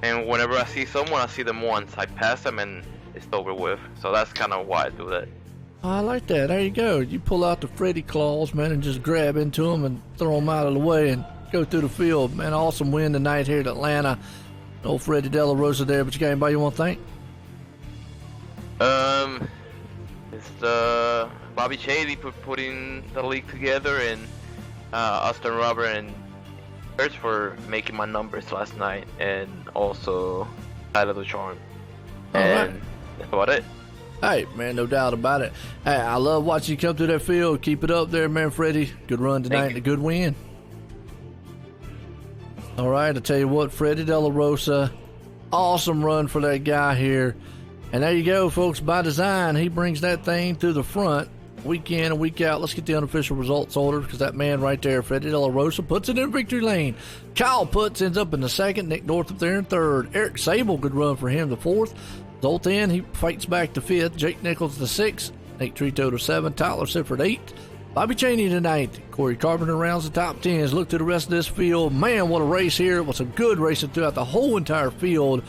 and whenever I see someone, I see them once. I pass them, and it's over with. So that's kind of why I do that. I like that. There you go. You pull out the Freddy claws, man, and just grab into them and throw them out of the way and go through the field. Man, awesome win tonight here at Atlanta. Old Freddie Della Rosa there, but you got anybody you want to thank? It's Bobby Chaley for putting the league together, and Austin Robert and Church for making my numbers last night, and also Tyler the Charm. All and right. that's about it. Hey, man, no doubt about it. Hey, I love watching you come through that field. Keep it up there, man, Freddie. Good run tonight and a good win. All right, I tell you what, Freddie De La Rosa, awesome run for that guy here. And there you go, folks. By design, he brings that thing to the front week in and week out. Let's get the unofficial results order because that man right there, Freddie De La Rosa, puts it in victory lane. Kyle Putz ends up in the second. Nick North up there in third. Eric Sable, good run for him, the fourth. Zoltan, he fights back to fifth. Jake Nichols the sixth. Nate Trito to seventh. Tyler Sifford eighth. Bobby Cheney to ninth. Corey Carpenter rounds the top 10s. Look to the rest of this field. Man, what a race here. It was some good racing throughout the whole entire field.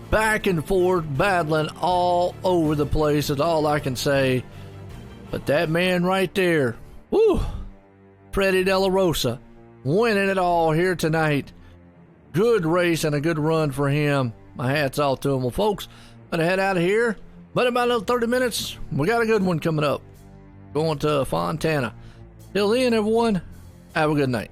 Back and forth, battling all over the place is all I can say. But that man right there, whoo, Freddie De La Rosa, winning it all here tonight. Good race and a good run for him. My hat's off to him. Well, folks, I'm going to head out of here. But in about another 30 minutes, we got a good one coming up. Going to Fontana. Till then, everyone, have a good night.